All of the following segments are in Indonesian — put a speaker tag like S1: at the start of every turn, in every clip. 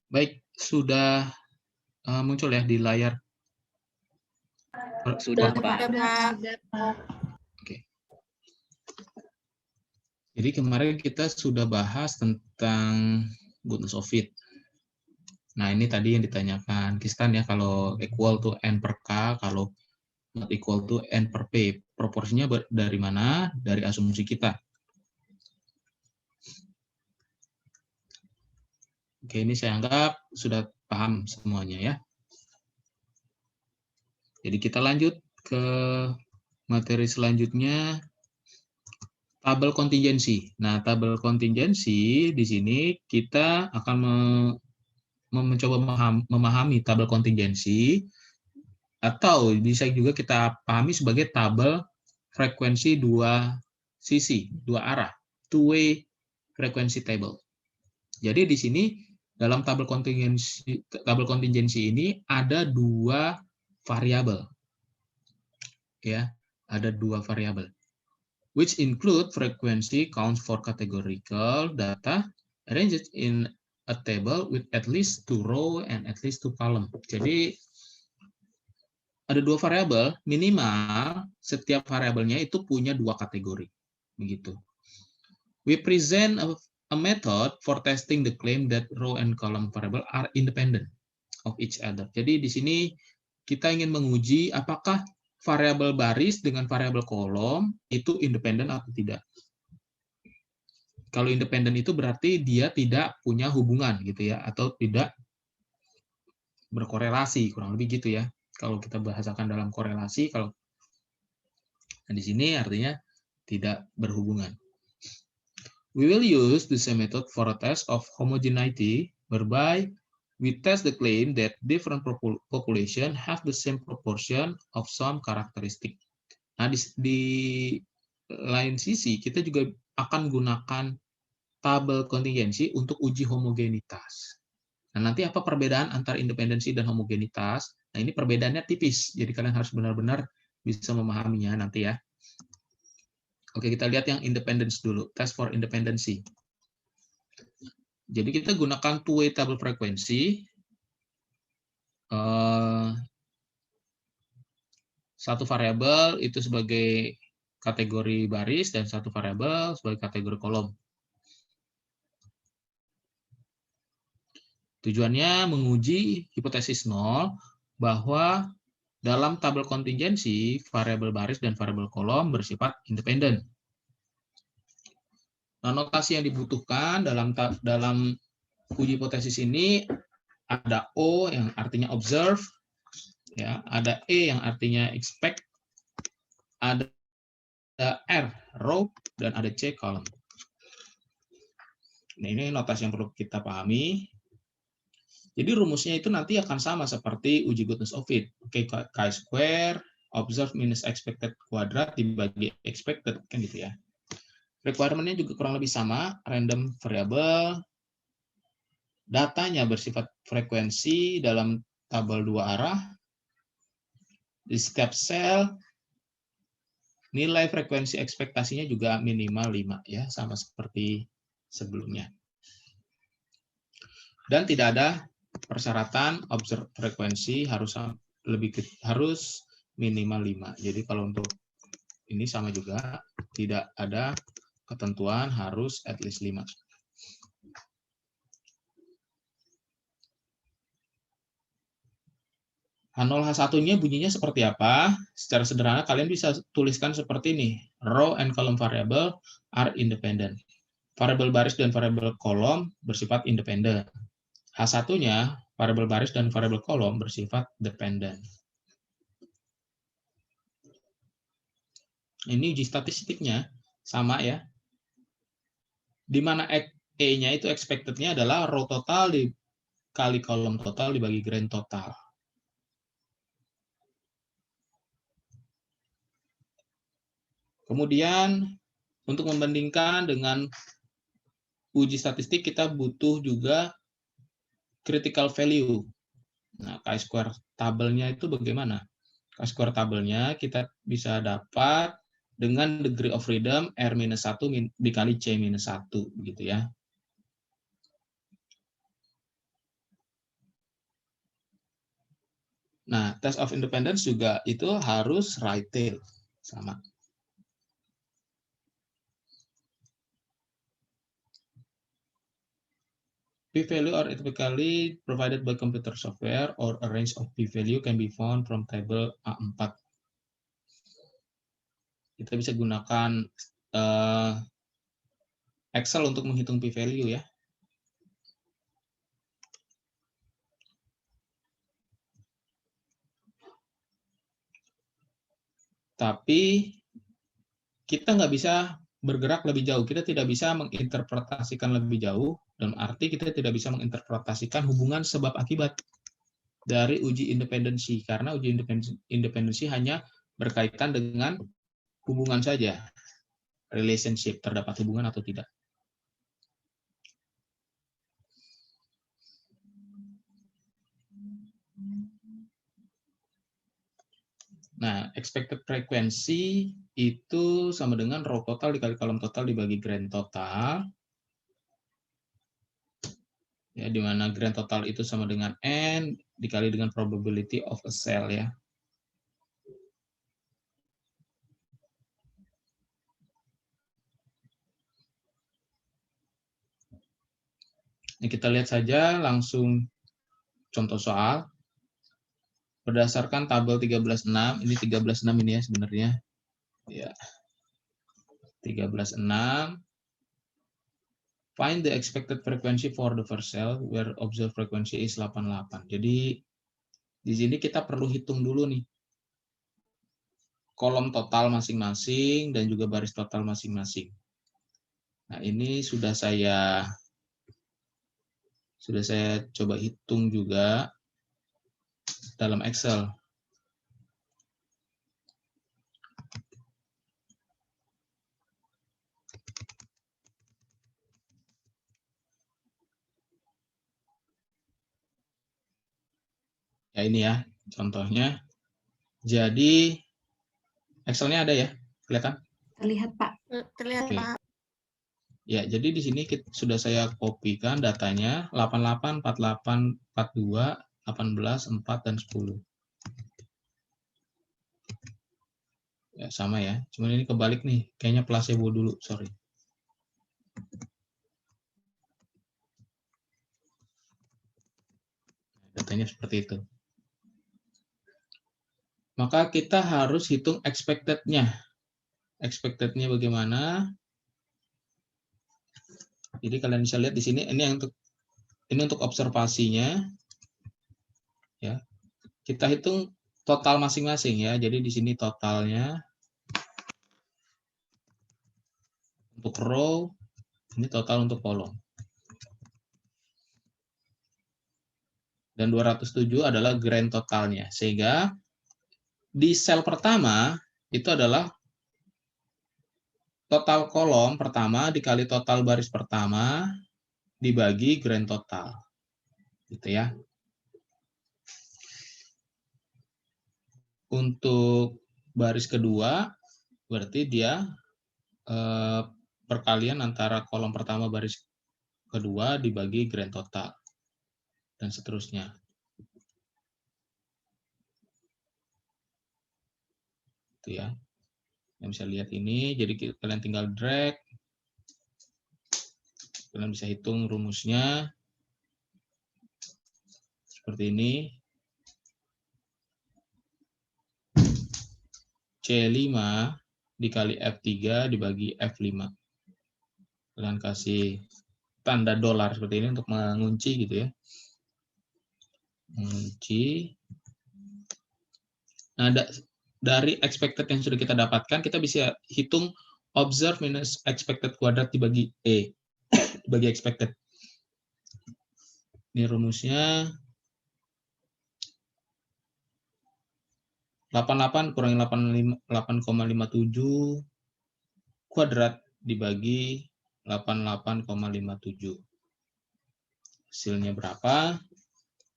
S1: Baik, sudah muncul ya di layar.
S2: Sudah, Pak.
S1: Oke. Jadi kemarin kita sudah bahas tentang goodness of fit. Nah, ini tadi yang ditanyakan Kistan ya, kalau equal to N per K, kalau not equal to N per P. Proporsinya dari mana? Dari asumsi kita. Oke, ini saya anggap sudah paham semuanya ya. Jadi kita lanjut ke materi selanjutnya, tabel kontingensi. Nah, tabel kontingensi di sini kita akan mencoba memahami tabel kontingensi, atau bisa juga kita pahami sebagai tabel frekuensi dua sisi, dua arah, two-way frequency table. Jadi di sini dalam tabel kontingensi ini ada dua variabel, ya, ada dua variabel, which include frequency counts for categorical data arranged in a table with at least 2 row and at least 2 column. Jadi ada dua variabel, minimal setiap variabelnya itu punya dua kategori, begitu. We present a method for testing the claim that row and column variable are independent of each other. Jadi di sini kita ingin menguji apakah variabel baris dengan variabel kolom itu independen atau tidak. Kalau independen itu berarti dia tidak punya hubungan gitu ya, atau tidak berkorelasi, kurang lebih gitu ya. Kalau kita bahasakan dalam korelasi, kalau di sini artinya tidak berhubungan. We will use the same method for a test of homogeneity, whereby we test the claim that different population have the same proportion of some characteristic. Nah, di lain sisi, kita juga akan gunakan tabel kontingensi untuk uji homogenitas. Nah, nanti apa perbedaan antara independensi dan homogenitas? Nah, ini perbedaannya tipis, jadi kalian harus benar-benar bisa memahaminya nanti ya. Oke, kita lihat yang independence dulu, test for independency. Jadi kita gunakan two-way table frekuensi. Satu variabel itu sebagai kategori baris dan satu variabel sebagai kategori kolom. Tujuannya menguji hipotesis nol bahwa dalam tabel kontingensi variabel baris dan variabel kolom bersifat independen. Nah, notasi yang dibutuhkan dalam uji hipotesis ini ada O yang artinya observe, ya, ada E yang artinya expect, ada R row, dan ada C column. Nah, ini notasi yang perlu kita pahami. Jadi rumusnya itu nanti akan sama seperti uji goodness of fit. Oke, chi-square observe minus expected kuadrat dibagi expected, kan gitu ya. Requirement-nya juga kurang lebih sama, random variable, datanya bersifat frekuensi dalam tabel dua arah. Di setiap sel nilai frekuensi ekspektasinya juga minimal 5 ya, sama seperti sebelumnya. Dan tidak ada persyaratan observe frekuensi harus minimal 5. Jadi kalau untuk ini sama juga, tidak ada ketentuan harus at least 5. H0 H1-nya bunyinya seperti apa? Secara sederhana kalian bisa tuliskan seperti ini. Row and column variable are independent. Variabel baris dan variabel kolom bersifat independen. H1-nya, variabel baris dan variabel kolom bersifat dependen. Ini uji statistiknya sama ya. Di mana E-nya itu expected-nya adalah row total dikali kolom total dibagi grand total. Kemudian untuk membandingkan dengan uji statistik kita butuh juga critical value. Nah, chi-square tabelnya itu bagaimana? Chi-square tabelnya kita bisa dapat dengan degree of freedom R-1 dikali C-1, begitu ya. Nah, test of independence juga itu harus right tail, sama. P-value are typically provided by computer software or a range of p-value can be found from table A4. Kita bisa gunakan Excel untuk menghitung p-value ya. Tapi kita nggak bisa bergerak lebih jauh. Kita tidak bisa menginterpretasikan lebih jauh, dalam arti kita tidak bisa menginterpretasikan hubungan sebab akibat dari uji independensi, karena uji independensi hanya berkaitan dengan hubungan saja, relationship, terdapat hubungan atau tidak. Nah, expected frequency itu sama dengan row total dikali kolom total dibagi grand total. Ya, di mana grand total itu sama dengan N dikali dengan probability of a cell ya. Nah, kita lihat saja langsung contoh soal. Berdasarkan tabel 13.6, ini 13.6 ini ya sebenarnya. Ya. 13.6. Find the expected frequency for the first cell where observed frequency is 88. Jadi di sini kita perlu hitung dulu nih kolom total masing-masing dan juga baris total masing-masing. Nah, ini sudah saya coba hitung juga dalam Excel. Ya ini ya contohnya. Jadi Excel-nya ada ya? Kelihatan?
S2: Terlihat, Pak.
S3: Terlihat,
S1: Oke.
S3: Pak.
S1: Ya, jadi di sini sudah saya kopikan datanya 88, 48, 42, 18, 4, dan 10. Ya, sama ya. Cuman ini kebalik nih. Kayaknya placebo dulu, sorry. Datanya seperti itu. Maka kita harus hitung expected-nya. Expected-nya bagaimana? Jadi kalian bisa lihat di sini ini untuk observasinya. Ya. Kita hitung total masing-masing ya. Jadi di sini totalnya untuk row, ini total untuk kolom. Dan 207 adalah grand totalnya. Sehingga di sel pertama itu adalah total kolom pertama dikali total baris pertama dibagi grand total. Gitu ya. Untuk baris kedua berarti dia perkalian antara kolom pertama baris kedua dibagi grand total dan seterusnya. Itu ya. Yang bisa lihat ini, jadi kalian tinggal drag. Kalian bisa hitung rumusnya. Seperti ini. C5 dikali F3 dibagi F5. Kalian kasih tanda dolar seperti ini untuk mengunci gitu ya. Mengunci. Nah, dari expected yang sudah kita dapatkan, kita bisa hitung observed minus expected kuadrat dibagi E. Dibagi expected. Ini rumusnya. 88 kurangi 8,57 kuadrat dibagi 88,57. Hasilnya berapa?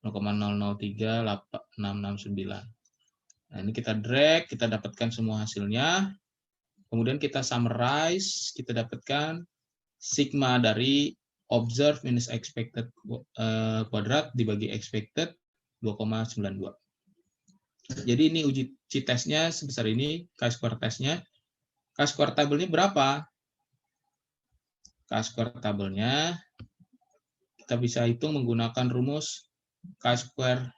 S1: 0,003669. Nah, ini kita drag, kita dapatkan semua hasilnya. Kemudian kita summarize, kita dapatkan sigma dari observed minus expected kuadrat dibagi expected 2,92. Jadi ini uji tesnya sebesar ini, chi-square tesnya. Chi-square tabelnya berapa? Chi-square tabelnya kita bisa hitung menggunakan rumus chi-square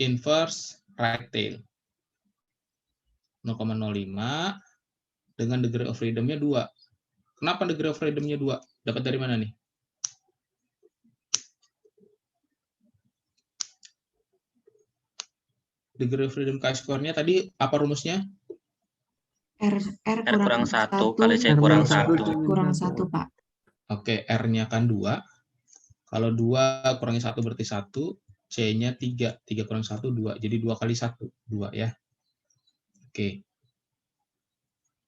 S1: inverse right tail. 0,05 dengan degree of freedom-nya 2. Kenapa degree of freedom-nya 2? Dapat dari mana nih? Degree of freedom chi-square-nya tadi apa rumusnya?
S2: R
S3: kurang 1 kali C
S2: R
S3: kurang
S2: minus
S3: 1.
S2: kurang 1, Pak.
S1: Oke, R-nya kan 2. Kalau 2 kurangi 1 berarti 1. C-nya 3. 3 kurang 1, 2. Jadi 2 kali 1. 2 ya. Oke.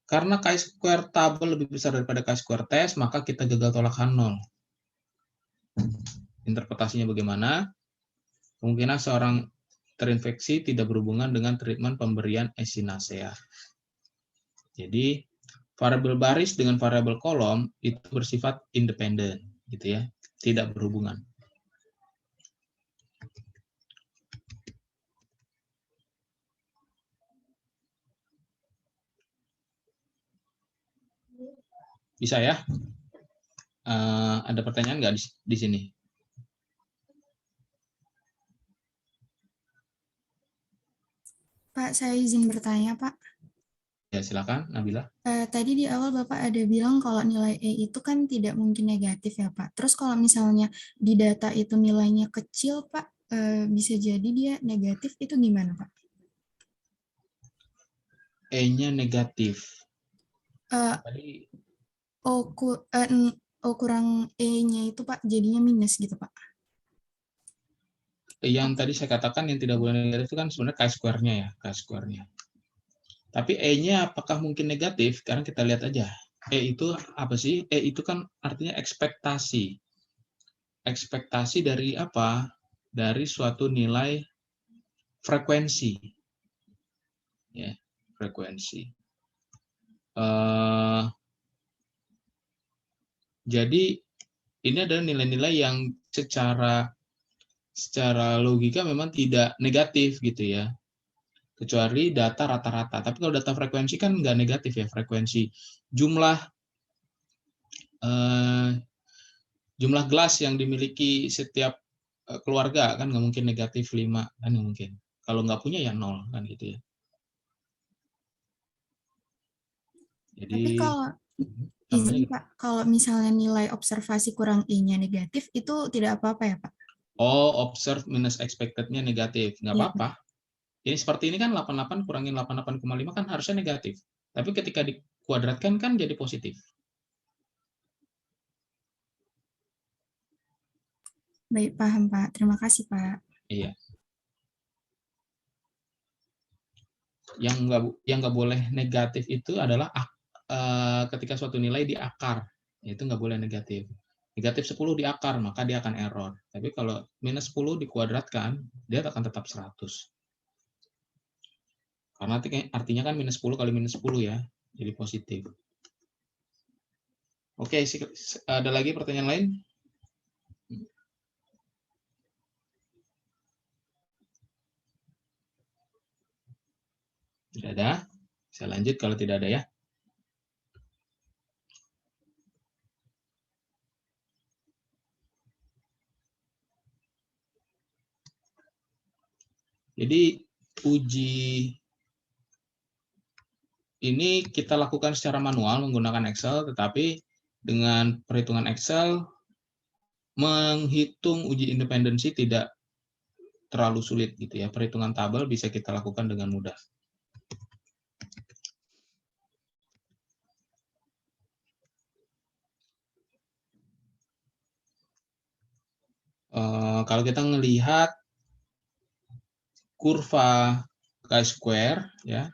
S1: Karena chi-square tabel lebih besar daripada chi-square test, maka kita gagal tolakan 0. Interpretasinya bagaimana? Kemungkinan seorang terinfeksi tidak berhubungan dengan treatment pemberian echinacea. Jadi, variabel baris dengan variabel kolom itu bersifat independen, gitu ya, tidak berhubungan. Bisa ya? Ada pertanyaan nggak di sini?
S2: Pak, saya izin bertanya, Pak.
S1: Ya, silakan, Nabila.
S2: Tadi di awal Bapak ada bilang kalau nilai E itu kan tidak mungkin negatif ya, Pak. Terus kalau misalnya di data itu nilainya kecil, Pak, bisa jadi dia negatif, itu gimana, Pak?
S1: E-nya negatif.
S2: Eh,
S1: Tadi
S2: O kurang E-nya itu, Pak, jadinya minus gitu, Pak.
S1: yang tadi saya katakan yang tidak boleh negatif itu kan sebenarnya chi-square-nya ya, chi-square-nya. Tapi E-nya apakah mungkin negatif? Sekarang kita lihat aja. E itu apa sih? E itu kan artinya ekspektasi. Ekspektasi dari apa? Dari suatu nilai frekuensi. Ya, frekuensi. Jadi ini adalah nilai-nilai yang secara logika memang tidak negatif gitu ya, kecuali data rata-rata. Tapi kalau data frekuensi kan nggak negatif ya, frekuensi jumlah gelas yang dimiliki setiap keluarga kan nggak mungkin negatif 5 kan, nggak mungkin. Kalau nggak punya ya 0 kan gitu ya. Jadi
S2: Tapi kalau
S1: tambahnya
S2: izin, Pak, kalau misalnya nilai observasi kurang E-nya negatif, itu tidak apa-apa ya, Pak?
S1: observe minus expected-nya negatif, nggak
S2: Iya, Pak.
S1: apa-apa. Ini seperti ini kan 88 kurangin 88,5 kan harusnya negatif. Tapi ketika dikuadratkan kan jadi positif.
S2: Baik, paham, Pak. Terima kasih, Pak.
S1: Iya. Yang nggak boleh negatif itu adalah ketika suatu nilai di akar. Itu nggak boleh negatif. Negatif 10 di akar, maka dia akan error. Tapi kalau minus 10 dikuadratkan, dia akan tetap 100. Karena artinya kan minus 10 kali minus 10 ya, jadi positif. Oke, ada lagi pertanyaan lain? Tidak ada. Saya lanjut kalau tidak ada ya. Jadi uji ini kita lakukan secara manual menggunakan Excel, tetapi dengan perhitungan Excel menghitung uji independensi tidak terlalu sulit gitu ya. Perhitungan tabel bisa kita lakukan dengan mudah. Kalau kita melihat kurva chi-square ya,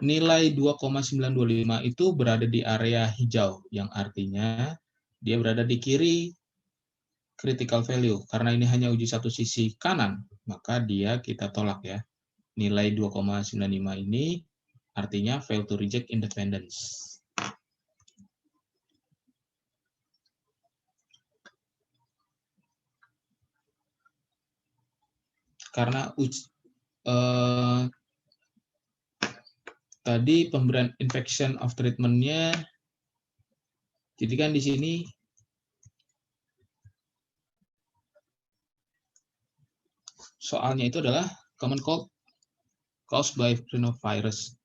S1: nilai 2,925 itu berada di area hijau, yang artinya dia berada di kiri critical value. Karena ini hanya uji satu sisi kanan, maka dia kita tolak ya. Nilai 2,95 ini artinya fail to reject independence. Karena tadi pemberian infection of treatment-nya, jadi kan di sini soalnya itu adalah common cold caused by rhinovirus.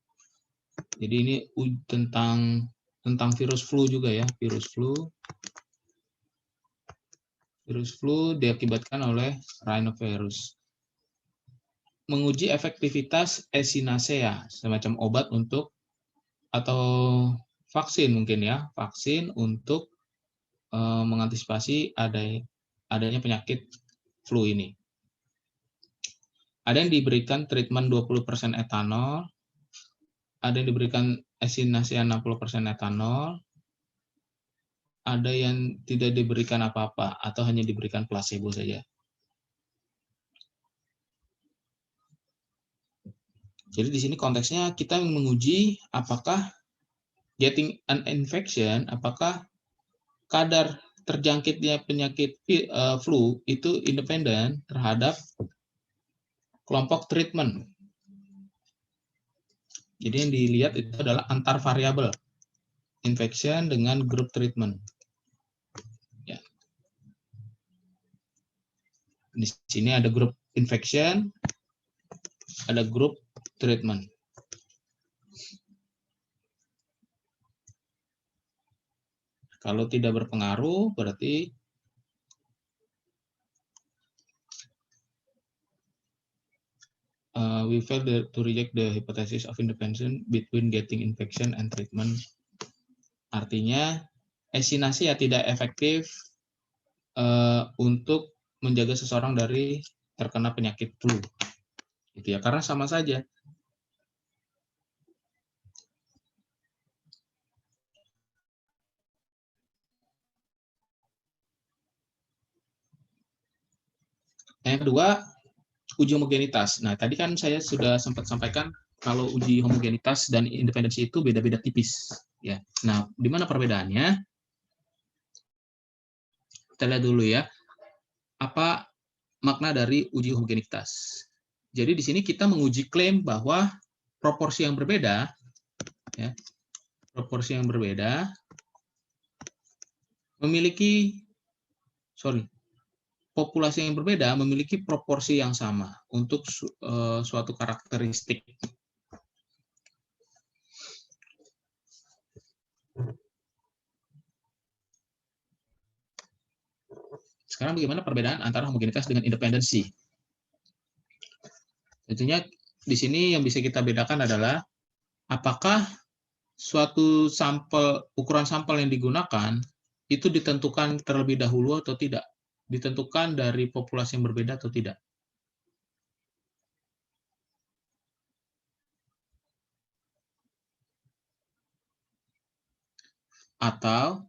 S1: Jadi ini tentang virus flu juga ya, virus flu diakibatkan oleh rhinovirus. Menguji efektivitas echinacea, semacam obat untuk atau vaksin mungkin ya, vaksin untuk mengantisipasi adanya penyakit flu ini. Ada yang diberikan treatment 20% etanol, ada yang diberikan echinacea 60% etanol, ada yang tidak diberikan apa-apa atau hanya diberikan placebo saja. Jadi di sini konteksnya kita menguji apakah getting an infection, apakah kadar terjangkitnya penyakit flu itu independen terhadap kelompok treatment. Jadi yang dilihat itu adalah antar variabel infection dengan grup treatment. Ya. Di sini ada grup infection, ada grup treatment. Kalau tidak berpengaruh, berarti we fail to reject the hypothesis of independence between getting infection and treatment. Artinya, echinacea tidak efektif untuk menjaga seseorang dari terkena penyakit flu. Gitu ya, karena sama saja. Yang kedua, uji homogenitas. Nah, tadi kan saya sudah sempat sampaikan kalau uji homogenitas dan independensi itu beda-beda tipis. Ya. Nah, di mana perbedaannya? Kita lihat dulu ya. Apa makna dari uji homogenitas? Jadi di sini kita menguji klaim bahwa proporsi yang berbeda, ya, populasi yang berbeda memiliki proporsi yang sama untuk suatu karakteristik. Sekarang bagaimana perbedaan antara homogenitas dengan independensi? Tentunya di sini yang bisa kita bedakan adalah apakah suatu ukuran sampel yang digunakan itu ditentukan terlebih dahulu atau tidak, ditentukan dari populasi yang berbeda atau tidak. Atau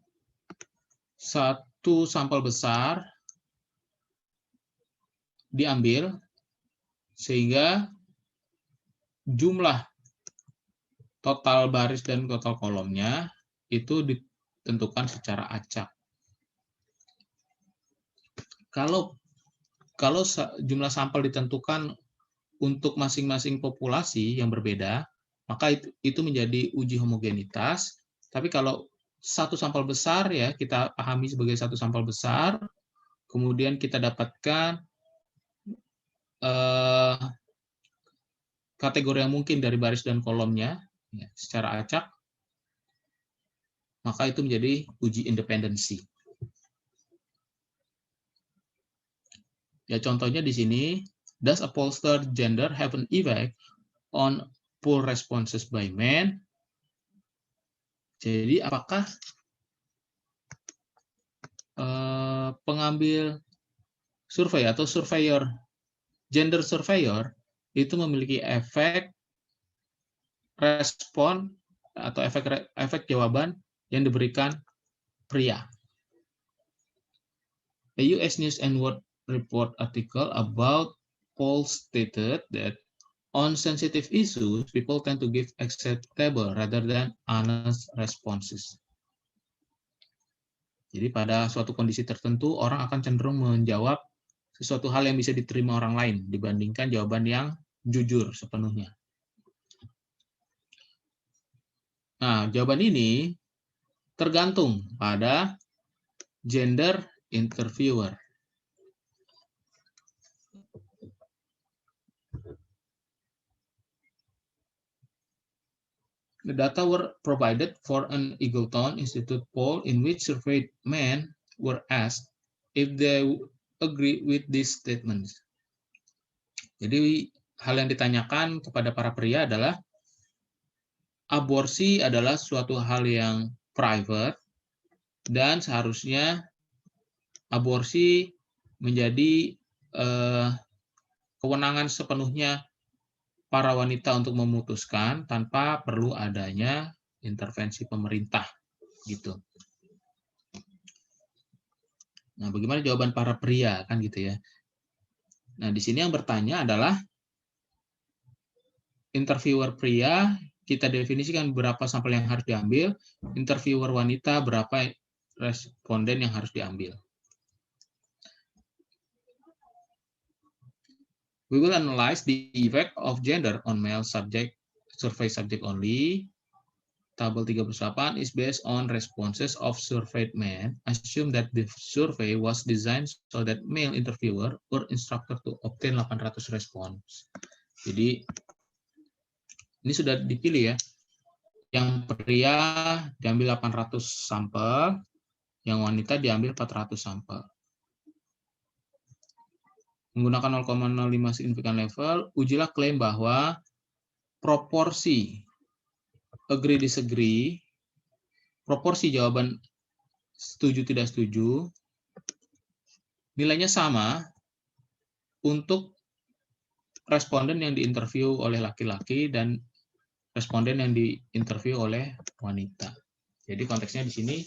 S1: satu sampel besar diambil sehingga jumlah total baris dan total kolomnya itu ditentukan secara acak. Kalau jumlah sampel ditentukan untuk masing-masing populasi yang berbeda, maka itu menjadi uji homogenitas. Tapi kalau satu sampel besar, ya kita pahami sebagai satu sampel besar, kemudian kita dapatkan kategori yang mungkin dari baris dan kolomnya ya, secara acak, maka itu menjadi uji independensi. Ya, contohnya di sini, does a pollster gender have an effect on poll responses by men? Jadi, apakah pengambil survei atau gender surveyor itu memiliki efek respon atau efek jawaban yang diberikan pria? A US News and World Report article about polls stated that on sensitive issues, people tend to give acceptable rather than honest responses. Jadi pada suatu kondisi tertentu, orang akan cenderung menjawab sesuatu hal yang bisa diterima orang lain dibandingkan jawaban yang jujur sepenuhnya. Nah, jawaban ini tergantung pada gender interviewer. The data were provided for an Eagleton Institute poll in which surveyed men were asked if they agree with these statements. Jadi hal yang ditanyakan kepada para pria adalah aborsi adalah suatu hal yang private dan seharusnya aborsi menjadi kewenangan sepenuhnya para wanita untuk memutuskan tanpa perlu adanya intervensi pemerintah gitu. Nah, bagaimana jawaban para pria kan gitu ya. Nah, di sini yang bertanya adalah interviewer pria, kita definisikan berapa sampel yang harus diambil, interviewer wanita berapa responden yang harus diambil. We will analyze the effect of gender on male subject, survey subject only. Tabel 38 is based on responses of surveyed men. Assume that the survey was designed so that male interviewer were instructed to obtain 800 response. Jadi ini sudah dipilih ya. Yang pria diambil 800 sampel, yang wanita diambil 400 sampel. Menggunakan 0,05 significant level, ujilah klaim bahwa proporsi agree disagree, proporsi jawaban setuju tidak setuju, nilainya sama untuk responden yang diinterview oleh laki-laki dan responden yang diinterview oleh wanita. Jadi konteksnya di sini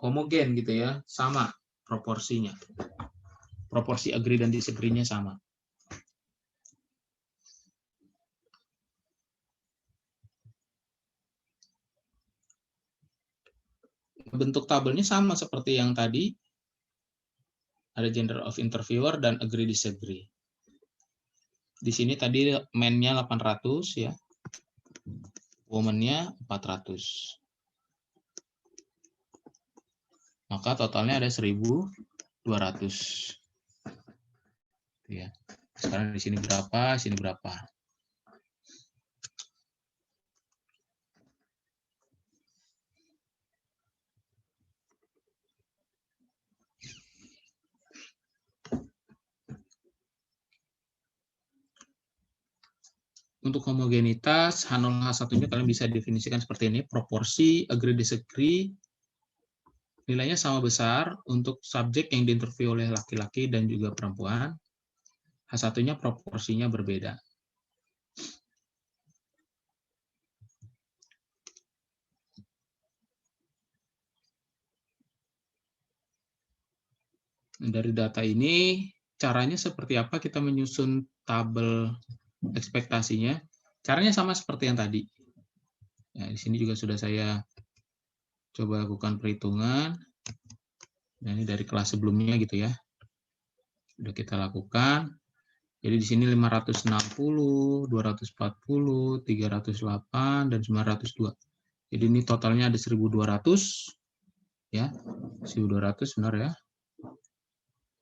S1: homogen gitu ya, sama proporsinya. Proporsi agree dan disagree-nya sama. Bentuk tabelnya sama seperti yang tadi. Ada gender of interviewer dan agree disagree. Di sini tadi men-nya 800 ya. Woman-nya 400. Maka totalnya ada 1.200. Ya. Sekarang di sini berapa, sini berapa. Untuk homogenitas, H0, H1-nya kalian bisa definisikan seperti ini. Proporsi, agree, disagree, nilainya sama besar untuk subjek yang diinterview oleh laki-laki dan juga perempuan. H1-nya proporsinya berbeda. Dari data ini, caranya seperti apa kita menyusun tabel ekspektasinya? Caranya sama seperti yang tadi. Ya, di sini juga sudah saya coba lakukan perhitungan. Nah, ini dari kelas sebelumnya gitu ya. Sudah kita lakukan. Jadi di sini 560, 240, 308, dan 902. Jadi ini totalnya ada 1.200. Ya, 1.200 benar ya.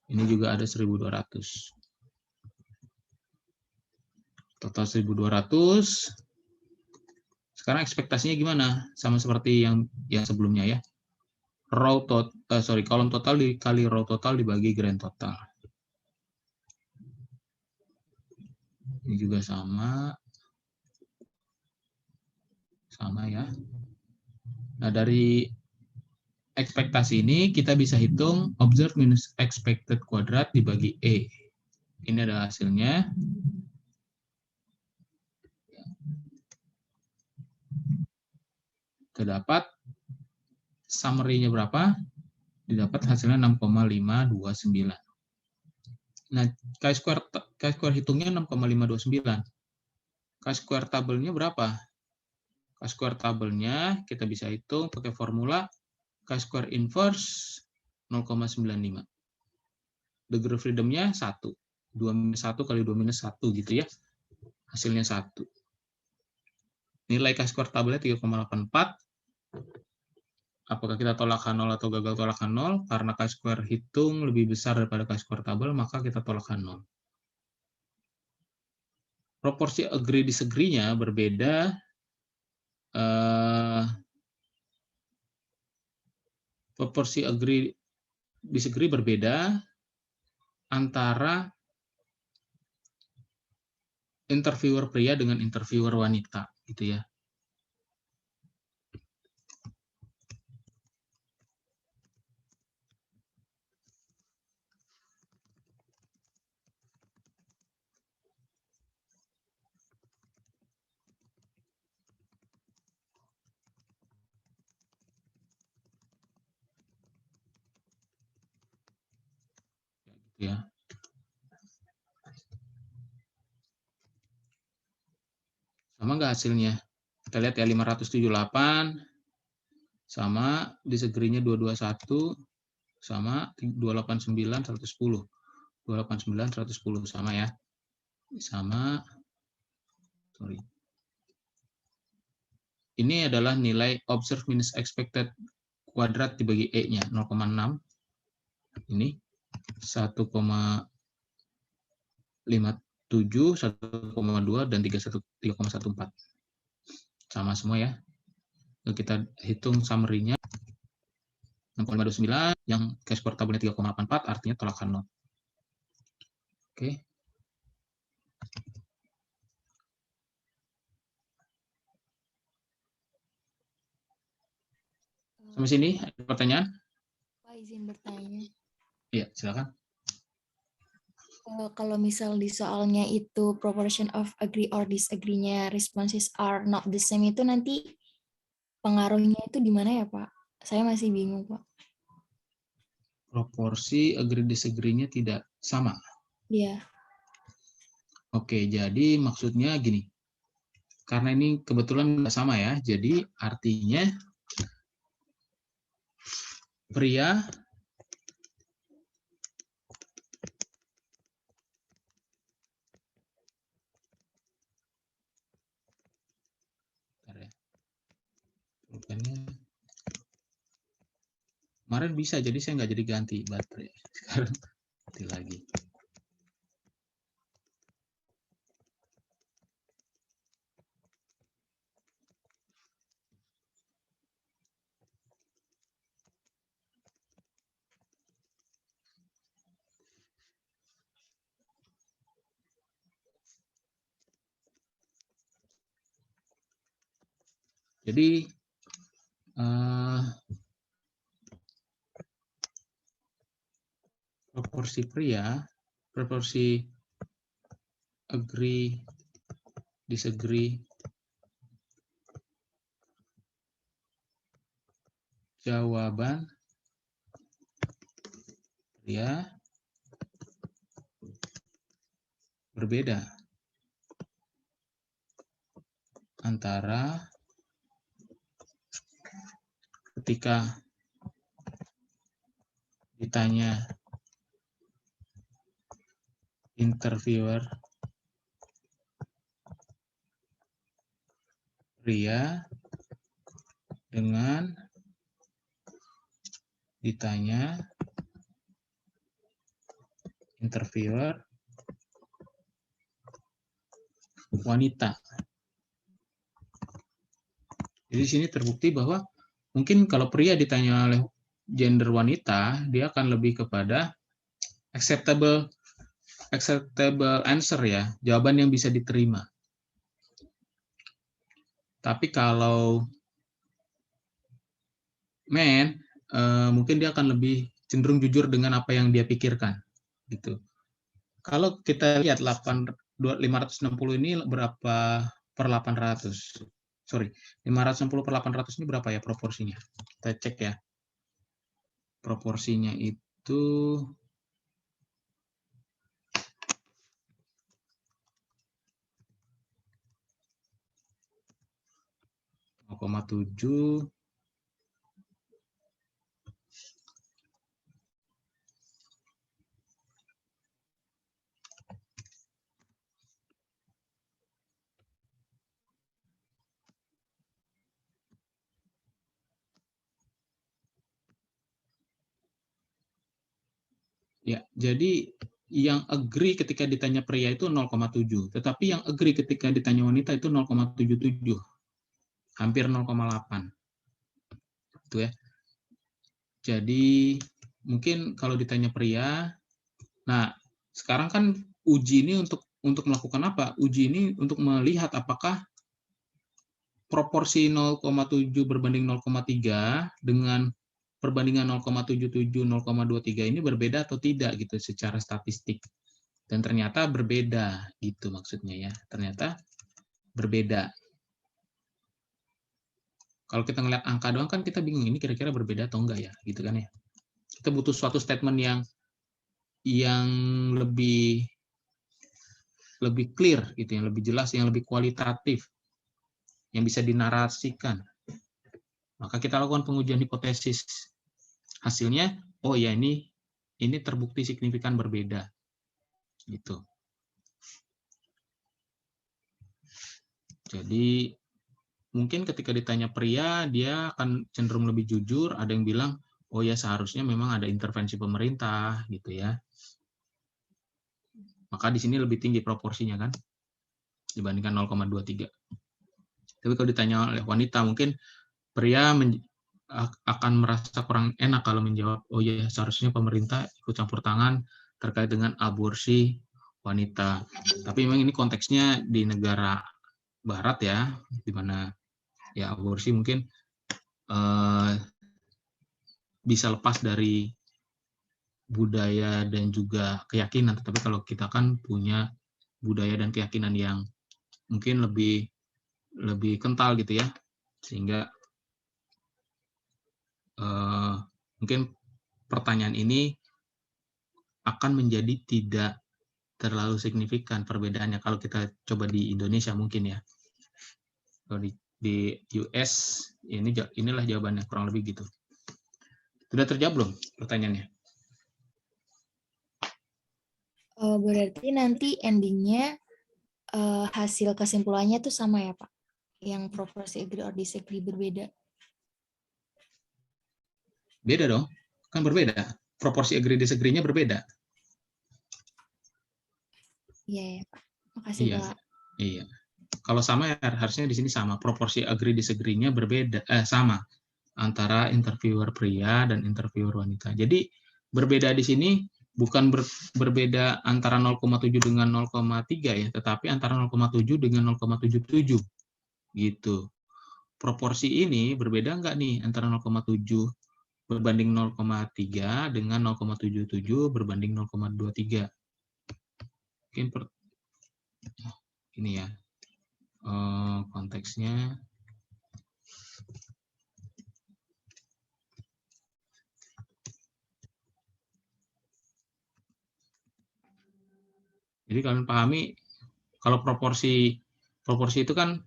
S1: Ini juga ada 1.200. Total 1.200. Sekarang ekspektasinya gimana? Sama seperti yang sebelumnya ya. Kolom total dikali row total dibagi grand total. Ini juga sama. Sama ya. Nah, dari ekspektasi ini kita bisa hitung observed minus expected kuadrat dibagi E. Ini adalah hasilnya. Terdapat summary-nya berapa? Didapat hasilnya 6,529. Nah, chi-square hitungnya 6,529. Chi-square tabelnya berapa? Chi-square tabelnya kita bisa hitung pakai formula chi-square inverse 0,95. Degree freedom-nya 1. 2-1 kali 2-1 gitu ya. Hasilnya 1. Nilai chi-square tabelnya 3,84. Apakah kita tolakkan 0 atau gagal tolakkan 0? Karena chi-square hitung lebih besar daripada chi-square tabel, maka kita tolakkan 0. Proporsi agree disagree-nya berbeda. Proporsi agree disagree berbeda antara interviewer pria dengan interviewer wanita, gitu ya. Ya. Sama nggak hasilnya? Kita lihat ya, 578 sama disagree-nya 221 sama 289 110. 289 110 sama ya. Sama, sorry. Ini adalah nilai observed minus expected kuadrat dibagi E-nya 0,6. Ini 1,57, 1,2 dan 3,14. Sama semua ya. Kita hitung summary-nya 6,529 yang chi-square tabelnya 3,84 artinya tolakan 0. Oke. Sampai sini ada pertanyaan?
S2: Pak, izin bertanya.
S1: Iya, silakan.
S2: Kalau misal di soalnya itu proportion of agree or disagree-nya responses are not the same, itu nanti pengaruhnya itu di mana ya, Pak? Saya masih bingung, Pak.
S1: Proporsi agree disagree-nya tidak sama.
S2: Iya.
S1: Oke, jadi maksudnya gini. Karena ini kebetulan nggak sama ya, jadi artinya pria kemarin bisa, jadi saya nggak jadi ganti baterai. Sekarang ganti lagi. Jadi proporsi pria, proporsi agree, disagree, jawaban pria berbeda antara ketika ditanya interviewer pria dengan ditanya interviewer wanita. Jadi di sini terbukti bahwa mungkin kalau pria ditanya oleh gender wanita, dia akan lebih kepada acceptable answer ya, jawaban yang bisa diterima. Tapi kalau man, mungkin dia akan lebih cenderung jujur dengan apa yang dia pikirkan, gitu. Kalau kita lihat 560 ini berapa per 800? Sorry, 560 per 800 ini berapa ya proporsinya? Kita cek ya. Proporsinya itu 0,7 0,7 Ya, jadi yang agree ketika ditanya pria itu 0,7, tetapi yang agree ketika ditanya wanita itu 0,77, hampir 0,8. Itu ya. Jadi mungkin kalau ditanya pria, nah sekarang kan uji ini untuk melakukan apa? Uji ini untuk melihat apakah proporsi 0,7 berbanding 0,3 dengan perbandingan 0,77 0,23 ini berbeda atau tidak gitu secara statistik. Dan ternyata berbeda gitu maksudnya ya. Ternyata berbeda. Kalau kita ngeliat angka doang kan kita bingung ini kira-kira berbeda atau enggak ya, gitu kan ya. Kita butuh suatu statement yang lebih clear gitu, yang lebih jelas, yang lebih kualitatif, yang bisa dinarasikan. Maka kita lakukan pengujian hipotesis. Hasilnya, oh ya ini terbukti signifikan berbeda. Gitu. Jadi mungkin ketika ditanya pria, dia akan cenderung lebih jujur. Ada yang bilang, oh ya seharusnya memang ada intervensi pemerintah, gitu ya. Maka di sini lebih tinggi proporsinya kan, dibandingkan 0,23. Tapi kalau ditanya oleh wanita, mungkin pria akan merasa kurang enak kalau menjawab, oh ya seharusnya pemerintah ikut campur tangan terkait dengan aborsi wanita. Tapi memang ini konteksnya di negara barat ya, di mana ya aborsi mungkin bisa lepas dari budaya dan juga keyakinan. Tetapi kalau kita kan punya budaya dan keyakinan yang mungkin lebih kental gitu ya, sehingga mungkin pertanyaan ini akan menjadi tidak terlalu signifikan perbedaannya kalau kita coba di Indonesia mungkin ya. Kalau di US inilah jawabannya kurang lebih gitu. Sudah terjawab belum pertanyaannya?
S2: Berarti nanti endingnya hasil kesimpulannya tuh sama ya Pak? Yang proporsi agree or disagree berbeda.
S1: Beda dong, kan berbeda. Proporsi agree disagree-nya berbeda.
S2: Iya ya Pak. Makasih
S1: Iya,
S2: Pak.
S1: iya. Kalau sama ya harusnya di sini sama. Proporsi agree disagree-nya berbeda, sama antara interviewer pria dan interviewer wanita. Jadi berbeda di sini bukan berbeda antara 0,7 dengan 0,3 ya, tetapi antara 0,7 dengan 0,77 gitu. Proporsi ini berbeda enggak nih antara 0,7 berbanding 0,3 dengan 0,77 berbanding 0,23. Mungkin ini ya konteksnya. Jadi kalian pahami kalau proporsi itu kan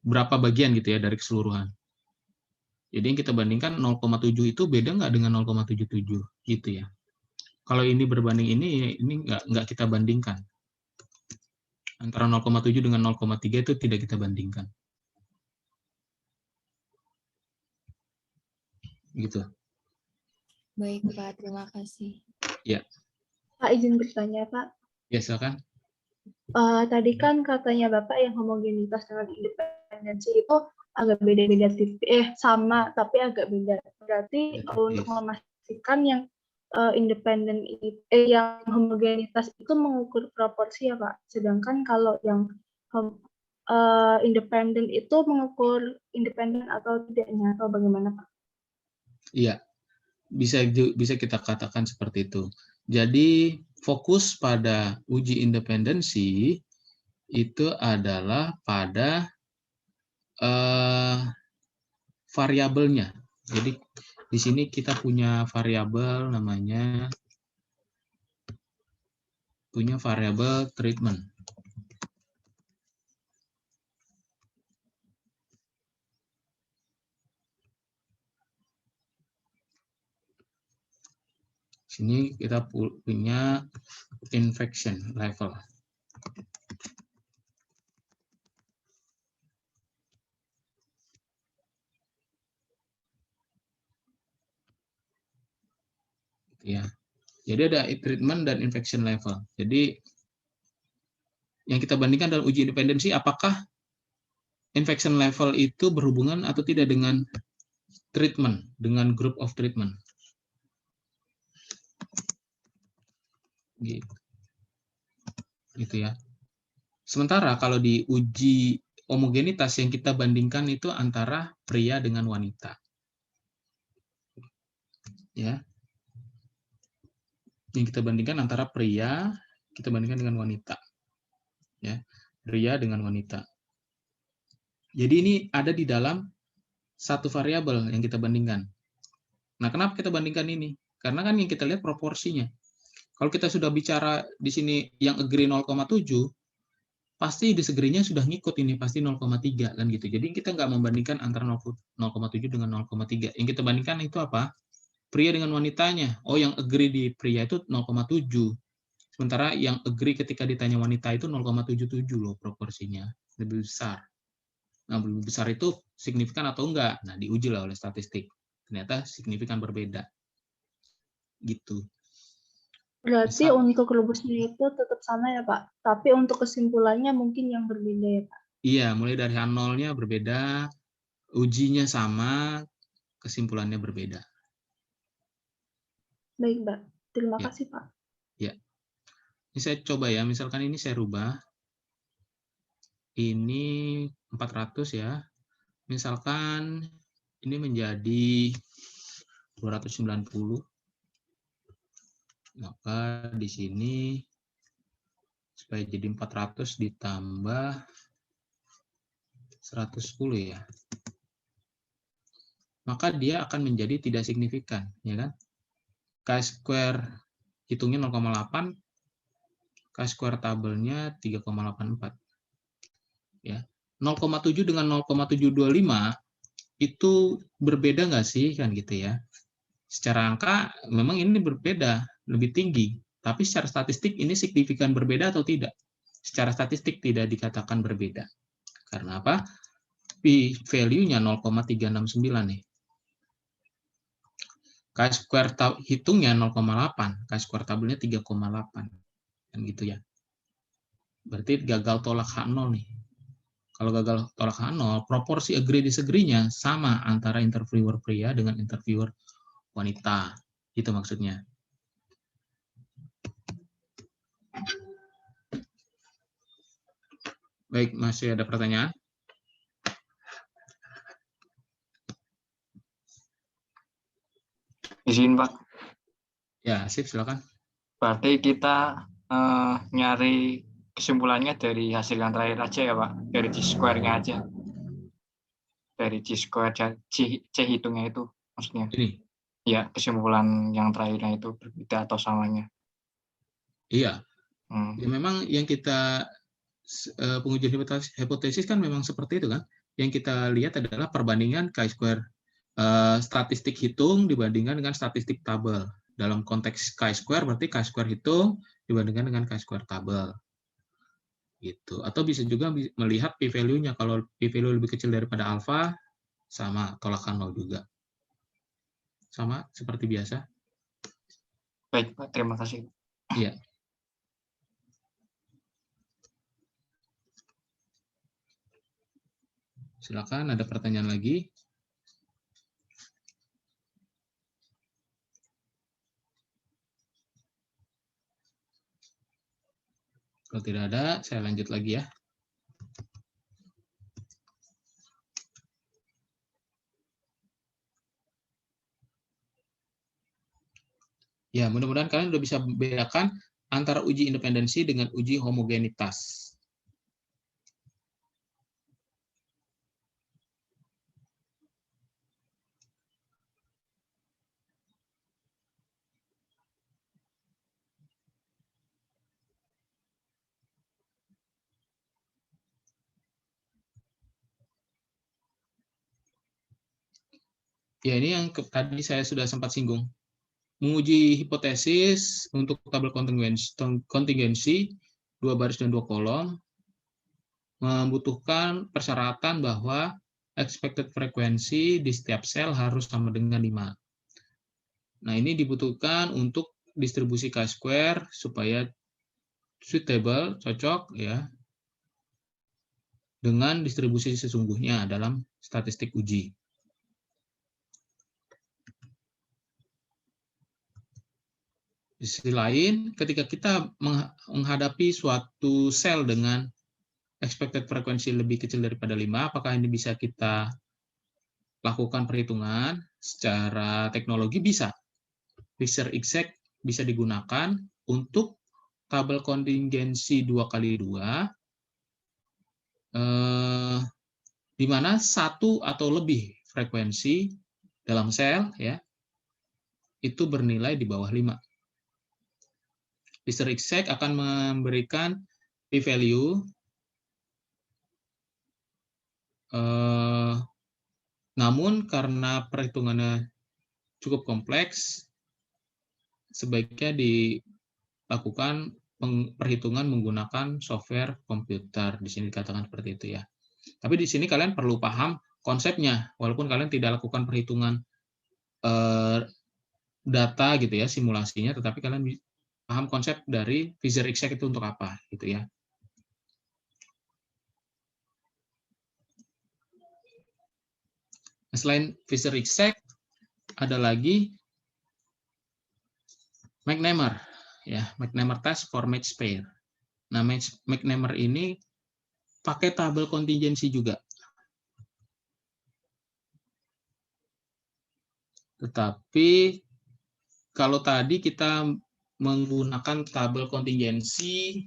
S1: berapa bagian gitu ya dari keseluruhan. Jadi yang kita bandingkan 0,7 itu beda nggak dengan 0,77 gitu ya. Kalau ini berbanding ini nggak kita bandingkan. Antara 0,7 dengan 0,3 itu tidak kita bandingkan. Gitu.
S2: Baik Pak, terima kasih.
S1: Ya.
S4: Pak izin bertanya Pak.
S1: Ya silakan.
S4: Tadi kan katanya Bapak yang homogenitas dengan independensi itu agak beda-beda tipis, sama tapi agak beda. Berarti untuk memastikan yang independen yang homogenitas itu mengukur proporsi ya Pak. Sedangkan kalau yang independen itu mengukur independen atau tidaknya atau bagaimana Pak?
S1: Iya. Bisa kita katakan seperti itu. Jadi fokus pada uji independensi itu adalah pada variabelnya. Jadi di sini kita punya variabel namanya treatment. Sini kita punya infection level. Ya. Jadi ada treatment dan infection level. Jadi yang kita bandingkan dalam uji independensi, apakah infection level itu berhubungan atau tidak dengan treatment, dengan group of treatment. Gitu ya. Sementara kalau di uji homogenitas yang kita bandingkan itu antara pria dengan wanita. Ya. Yang kita bandingkan antara pria, kita bandingkan dengan wanita. Ya, pria dengan wanita. Jadi ini ada di dalam satu variabel yang kita bandingkan. Nah, kenapa kita bandingkan ini? Karena kan yang kita lihat proporsinya. Kalau kita sudah bicara di sini yang agree 0,7, pasti disagree-nya sudah ngikut ini, pasti 0,3 kan gitu. Jadi kita nggak membandingkan antara 0,7 dengan 0,3. Yang kita bandingkan itu apa? Pria dengan wanitanya. Oh, yang agree di pria itu 0,7. Sementara yang agree ketika ditanya wanita itu 0,77 loh proporsinya. Lebih besar. Nah, lebih besar itu signifikan atau enggak? Nah, diuji lah oleh statistik. Ternyata signifikan berbeda. Gitu.
S4: Berarti
S1: Misal,
S4: untuk rumusnya itu tetap sama ya Pak, tapi untuk kesimpulannya mungkin yang berbeda ya Pak?
S1: iya, mulai dari H0-nya berbeda, ujinya sama, kesimpulannya berbeda.
S4: Baik Mbak, terima
S1: Ya.
S4: kasih Pak.
S1: Ya. Ini saya coba ya, misalkan ini saya rubah. Ini 400 ya. Misalkan ini menjadi 290. Maka di sini supaya jadi 400 ditambah 110 ya. Maka dia akan menjadi tidak signifikan, ya kan? Chi-square hitungnya 0,8, Chi-square tabelnya 3,84. Ya. 0,7 dengan 0,725 itu berbeda nggak sih kan gitu ya? Secara angka memang ini berbeda, lebih tinggi, tapi secara statistik ini signifikan berbeda atau tidak? Secara statistik tidak dikatakan berbeda. Karena apa? P-value-nya 0,369 nih. Chi-square hitungnya 0,8, Chi-square tabelnya 3,8. Kan gitu ya. Berarti gagal tolak H0 nih. Kalau gagal tolak H0, proporsi agree disagree-nya sama antara interviewer pria dengan interviewer wanita. Itu maksudnya. Baik, masih ada pertanyaan?
S5: Izin Pak.
S1: Ya, sip, silakan.
S5: Berarti kita nyari kesimpulannya dari hasil yang terakhir aja ya Pak, dari Chi-square-nya aja. Dari Chi-square C hitungnya itu maksudnya.
S1: Ini.
S5: Ya, kesimpulan yang terakhirnya itu berbeda atau samanya.
S1: Iya. Ya, memang yang kita pengujian hipotesis kan memang seperti itu kan. Yang kita lihat adalah perbandingan chi-square statistik hitung dibandingkan dengan statistik tabel. Dalam konteks chi-square berarti chi-square hitung dibandingkan dengan chi-square tabel. Gitu. Atau bisa juga melihat p-value-nya. Kalau p-value lebih kecil daripada alfa, sama tolakan 0 juga. Sama seperti biasa.
S5: Baik Pak, terima kasih.
S1: Iya. Silakan, ada pertanyaan lagi? Kalau tidak ada, saya lanjut lagi ya. Ya, mudah-mudahan kalian sudah bisa membedakan antara uji independensi dengan uji homogenitas. Ya, ini yang tadi saya sudah sempat singgung. Menguji hipotesis untuk tabel kontingensi 2 baris dan 2 kolom membutuhkan persyaratan bahwa expected frekuensi di setiap sel harus sama dengan 5. Nah, ini dibutuhkan untuk distribusi chi-square supaya suitable, cocok ya, dengan distribusi sesungguhnya dalam statistik uji. Di sisi lain, ketika kita menghadapi suatu sel dengan expected frekuensi lebih kecil daripada 5, apakah ini bisa kita lakukan perhitungan secara teknologi? Bisa. Fisher exact bisa digunakan untuk tabel kontingensi 2x2, di mana satu atau lebih frekuensi dalam sel ya itu bernilai di bawah 5. Fisher exact akan memberikan p-value, namun karena perhitungannya cukup kompleks, sebaiknya dilakukan perhitungan menggunakan software komputer. Di sini dikatakan seperti itu ya. Tapi di sini kalian perlu paham konsepnya, walaupun kalian tidak lakukan perhitungan data gitu ya, simulasinya, tetapi kalian paham konsep dari Fisher exact itu untuk apa gitu ya. Nah, selain Fisher exact ada lagi McNamar ya, McNamar test for match pair. Nah, McNamar ini pakai tabel kontingensi juga. Tetapi kalau tadi kita menggunakan tabel kontingensi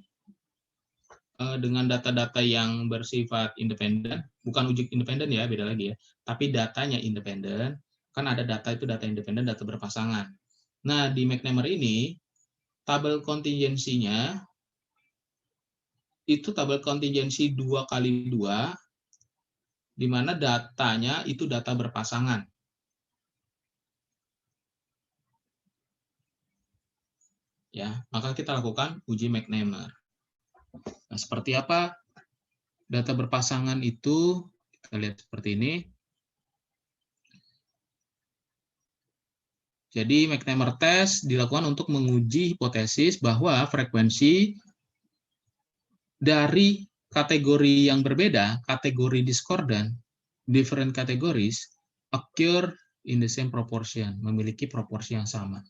S1: dengan data-data yang bersifat independen, bukan uji independen ya, beda lagi ya, tapi datanya independen, kan ada data itu data independen, data berpasangan. Nah, di McNamar ini, tabel kontingensinya itu tabel kontingensi 2x2, di mana datanya itu data berpasangan. Ya, maka kita lakukan uji McNamar. Nah, seperti apa data berpasangan itu? Kita lihat seperti ini. Jadi McNamar test dilakukan untuk menguji hipotesis bahwa frekuensi dari kategori yang berbeda, kategori discordant, different categories, occur in the same proportion, memiliki proporsi yang sama.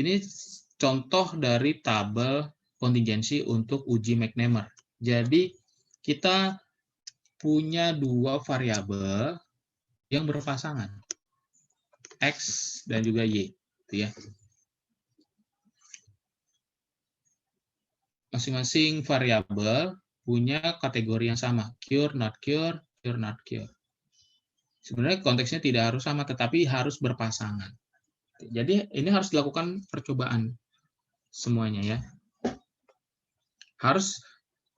S1: Ini contoh dari tabel kontingensi untuk uji McNamar. Jadi kita punya dua variabel yang berpasangan, X dan juga Y, gitu ya. Masing-masing variabel punya kategori yang sama, cure, not cure, cure, not cure. Sebenarnya konteksnya tidak harus sama, tetapi harus berpasangan. Jadi ini harus dilakukan percobaan semuanya ya.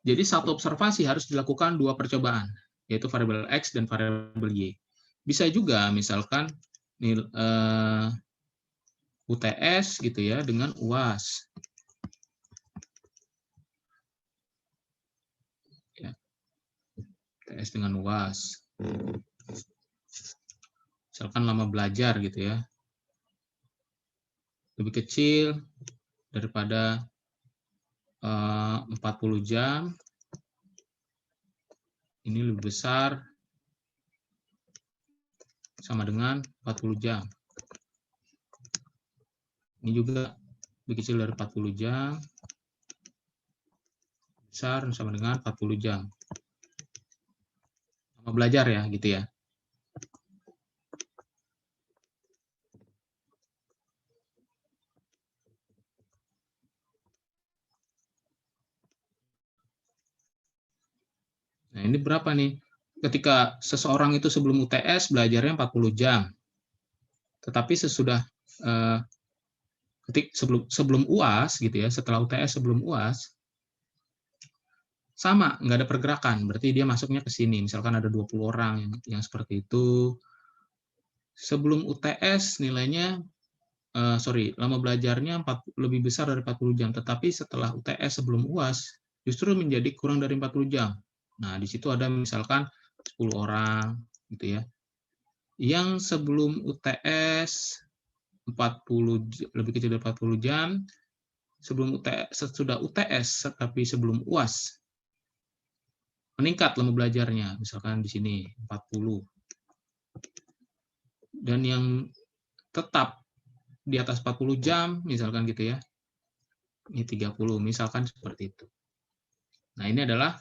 S1: Jadi satu observasi harus dilakukan dua percobaan, yaitu variabel X dan variabel Y. Bisa juga misalkan UTS gitu ya dengan UAS. Ya. UTS dengan UAS. Misalkan lama belajar gitu ya. Lebih kecil daripada 40 jam. Ini lebih besar sama dengan 40 jam. Ini juga lebih kecil dari 40 jam. Besar sama dengan 40 jam. Lama belajar ya gitu ya. Nah, ini berapa nih? Ketika seseorang itu sebelum UTS belajarnya 40 jam. Tetapi sesudah sebelum UAS gitu ya, setelah UTS sebelum UAS sama, nggak ada pergerakan. Berarti dia masuknya ke sini. Misalkan ada 20 orang yang seperti itu. Sebelum UTS nilainya lama belajarnya lebih besar dari 40 jam, tetapi setelah UTS sebelum UAS justru menjadi kurang dari 40 jam. Nah, di situ ada misalkan 10 orang gitu ya. Yang sebelum UTS lebih kecil dari 40 jam, sebelum sesudah UTS, tapi sebelum UAS, meningkat lama belajarnya, misalkan di sini 40. Dan yang tetap di atas 40 jam, misalkan gitu ya, ini 30, misalkan seperti itu. Nah, ini adalah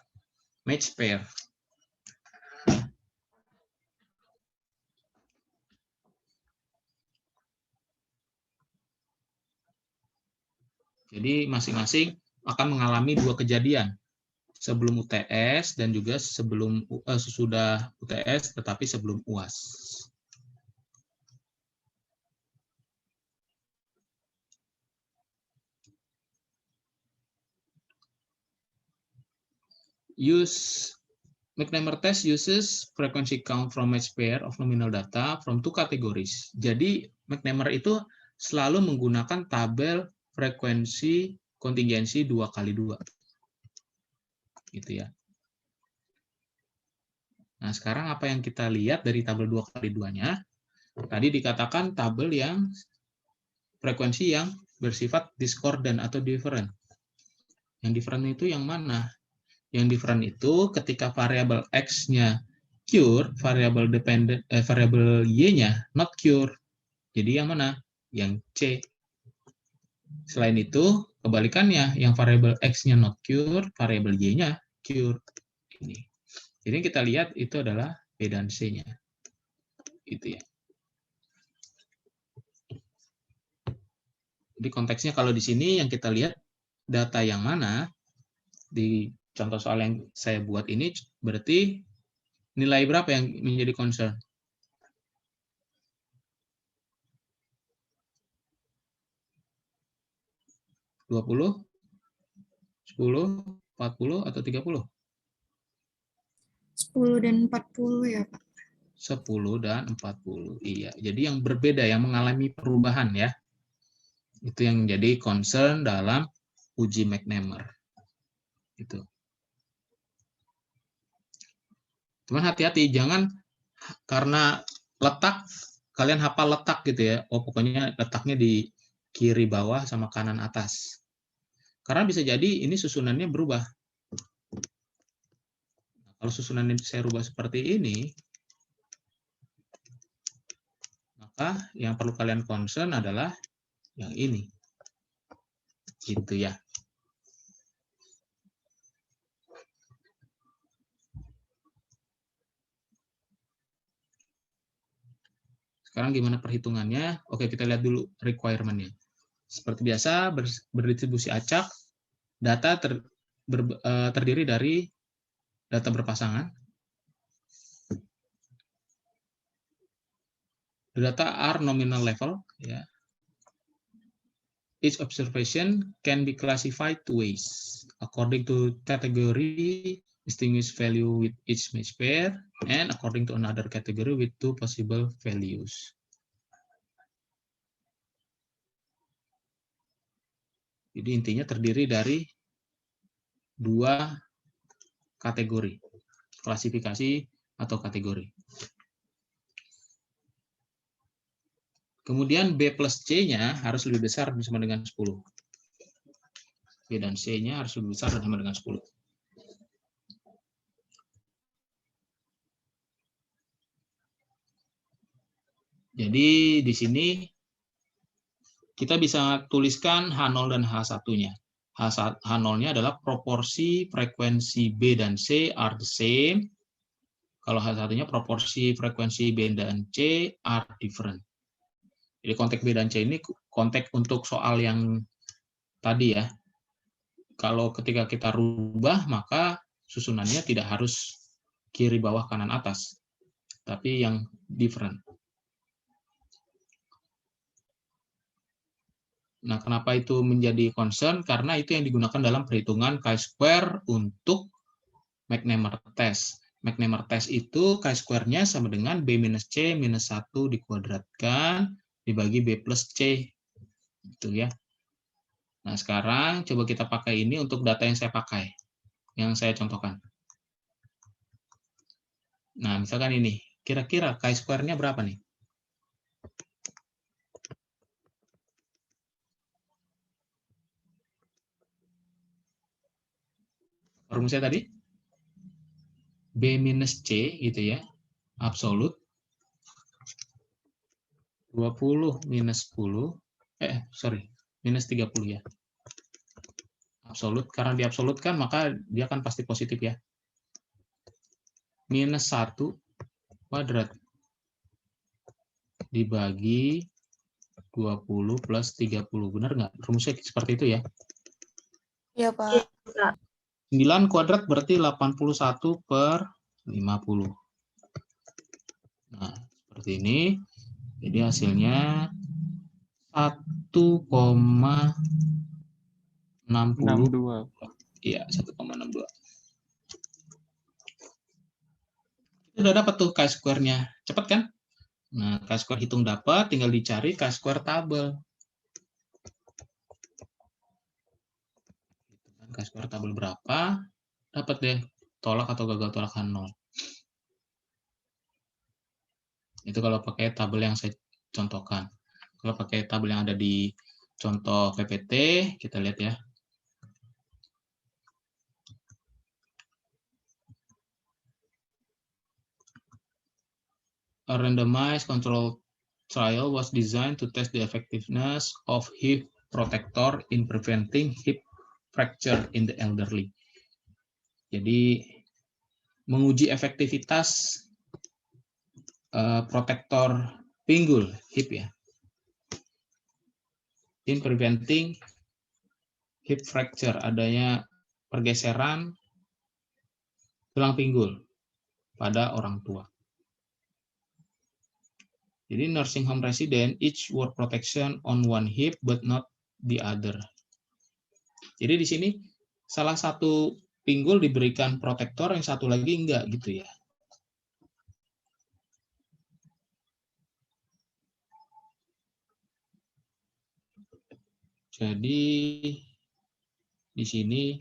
S1: match pair. Jadi masing-masing akan mengalami dua kejadian, sebelum UTS dan juga sesudah UTS tetapi sebelum UAS. McNemar test uses frequency count from match pair of nominal data from two categories. Jadi McNemar itu selalu menggunakan tabel frekuensi kontingensi 2x2. Gitu ya. Nah, sekarang apa yang kita lihat dari tabel 2x2-nya? Tadi dikatakan tabel yang frekuensi yang bersifat discordant atau different. Yang different itu yang mana? Yang different itu ketika variabel X-nya cure, variabel Y-nya not cure. Jadi yang mana? Yang C. Selain itu, kebalikannya, yang variabel X-nya not cure, variabel Y-nya cure. Ini. Jadi kita lihat itu adalah B dan C-nya. Gitu ya. Jadi konteksnya kalau di sini yang kita lihat data yang mana, di contoh soal yang saya buat ini berarti nilai berapa yang menjadi concern? $20, 10, 40, atau 30?
S2: 10 dan 40 ya, Pak.
S1: 10 dan 40. Iya, jadi yang berbeda, yang mengalami perubahan ya. Itu yang menjadi concern dalam uji McNemar. Itu. Cuman hati-hati, jangan karena letak, kalian hafal letak gitu ya. Oh, pokoknya letaknya di kiri bawah sama kanan atas. Karena bisa jadi ini susunannya berubah. Kalau susunannya saya rubah seperti ini, maka yang perlu kalian concern adalah yang ini. Gitu ya. Sekarang gimana perhitungannya? Oke, kita lihat dulu requirement-nya. Seperti biasa, berdistribusi acak, data terdiri dari data berpasangan. Data are nominal level. Ya. Each observation can be classified two ways. According to category, distinguish value with each match pair, and according to another category with two possible values. Jadi intinya terdiri dari dua kategori, klasifikasi atau kategori. Kemudian B plus C-nya harus lebih besar sama dengan 10. B dan C-nya harus lebih besar sama dengan 10. Jadi di sini kita bisa tuliskan H0 dan H1-nya. H0-nya adalah proporsi frekuensi B dan C are the same. Kalau H1-nya proporsi frekuensi B dan C are different. Jadi konteks B dan C ini konteks untuk soal yang tadi ya. Kalau ketika kita rubah, maka susunannya tidak harus kiri, bawah, kanan, atas. Tapi yang different. Nah, kenapa itu menjadi concern? Karena itu yang digunakan dalam perhitungan chi-square untuk McNemar test. McNemar test itu chi-square-nya sama dengan B minus C minus 1 dikuadratkan dibagi B plus C. Itu ya. Nah, sekarang coba kita pakai ini untuk data yang saya pakai, yang saya contohkan. Nah, misalkan ini, kira-kira chi-square-nya berapa nih? rumusnya tadi? B minus C gitu ya, absolut 20 minus 10, minus 30 ya. Absolut, karena diabsolutkan maka dia akan pasti positif ya. Minus 1 kuadrat dibagi 20 plus 30. Benar nggak? Rumusnya seperti itu ya.
S2: Iya, Pak.
S1: 9 kuadrat berarti 81 per 50. Nah, seperti ini. Jadi hasilnya 1,60. Iya, 1,62. Udah dapat tuh chi-square-nya. Cepat kan? Nah, chi-square hitung dapat, tinggal dicari chi-square tabel. Chi-square tabel berapa? Dapat deh tolak atau gagal tolakan 0. Itu kalau pakai tabel yang saya contohkan. Kalau pakai tabel yang ada di contoh PPT, kita lihat ya. A randomized control trial was designed to test the effectiveness of hip protector in preventing hip fracture in the elderly. Jadi menguji efektivitas protektor pinggul hip ya, in preventing hip fracture, adanya pergeseran tulang pinggul pada orang tua. Jadi nursing home resident each wore protection on one hip but not the other. Jadi di sini salah satu pinggul diberikan protektor, yang satu lagi enggak gitu ya. Jadi di sini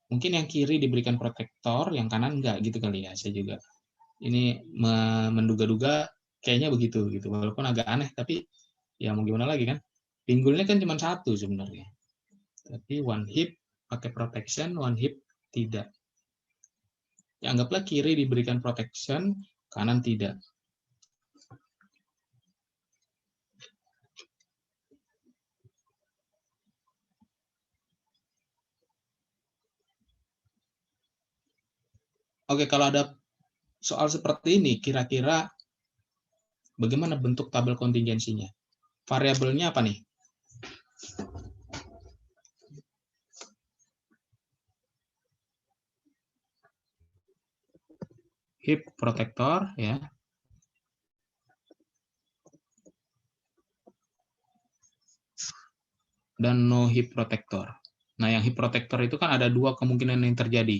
S1: mungkin yang kiri diberikan protektor, yang kanan enggak gitu kali ya. Saya juga ini menduga-duga kayaknya begitu gitu. Walaupun agak aneh tapi ya mau gimana lagi kan? Pinggulnya kan cuma satu sebenarnya. Tapi one hip pakai protection, one hip tidak. Ya, anggaplah kiri diberikan protection, kanan tidak. Oke, kalau ada soal seperti ini, kira-kira bagaimana bentuk tabel kontingensinya? Variabelnya apa nih? Hip protector ya. Dan no hip protector. Nah, yang hip protector itu kan ada dua kemungkinan yang terjadi.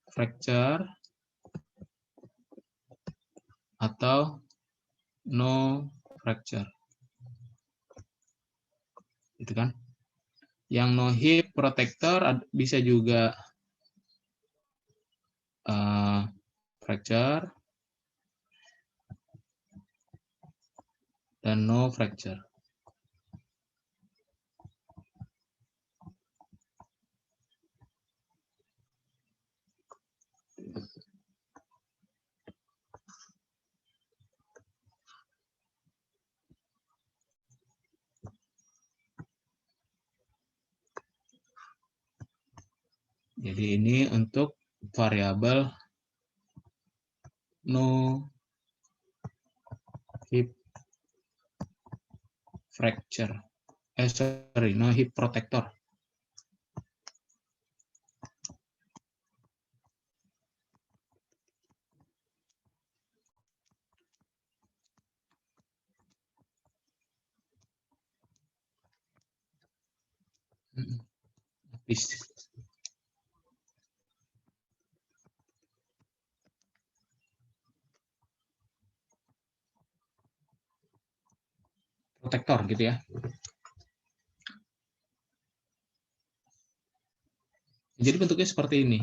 S1: Fracture atau no fracture. Itu kan? Yang no hip protector bisa juga fracture dan no fracture. Jadi ini untuk variabel no hip fracture. No hip protector. Habis. Protektor gitu ya. Jadi bentuknya seperti ini.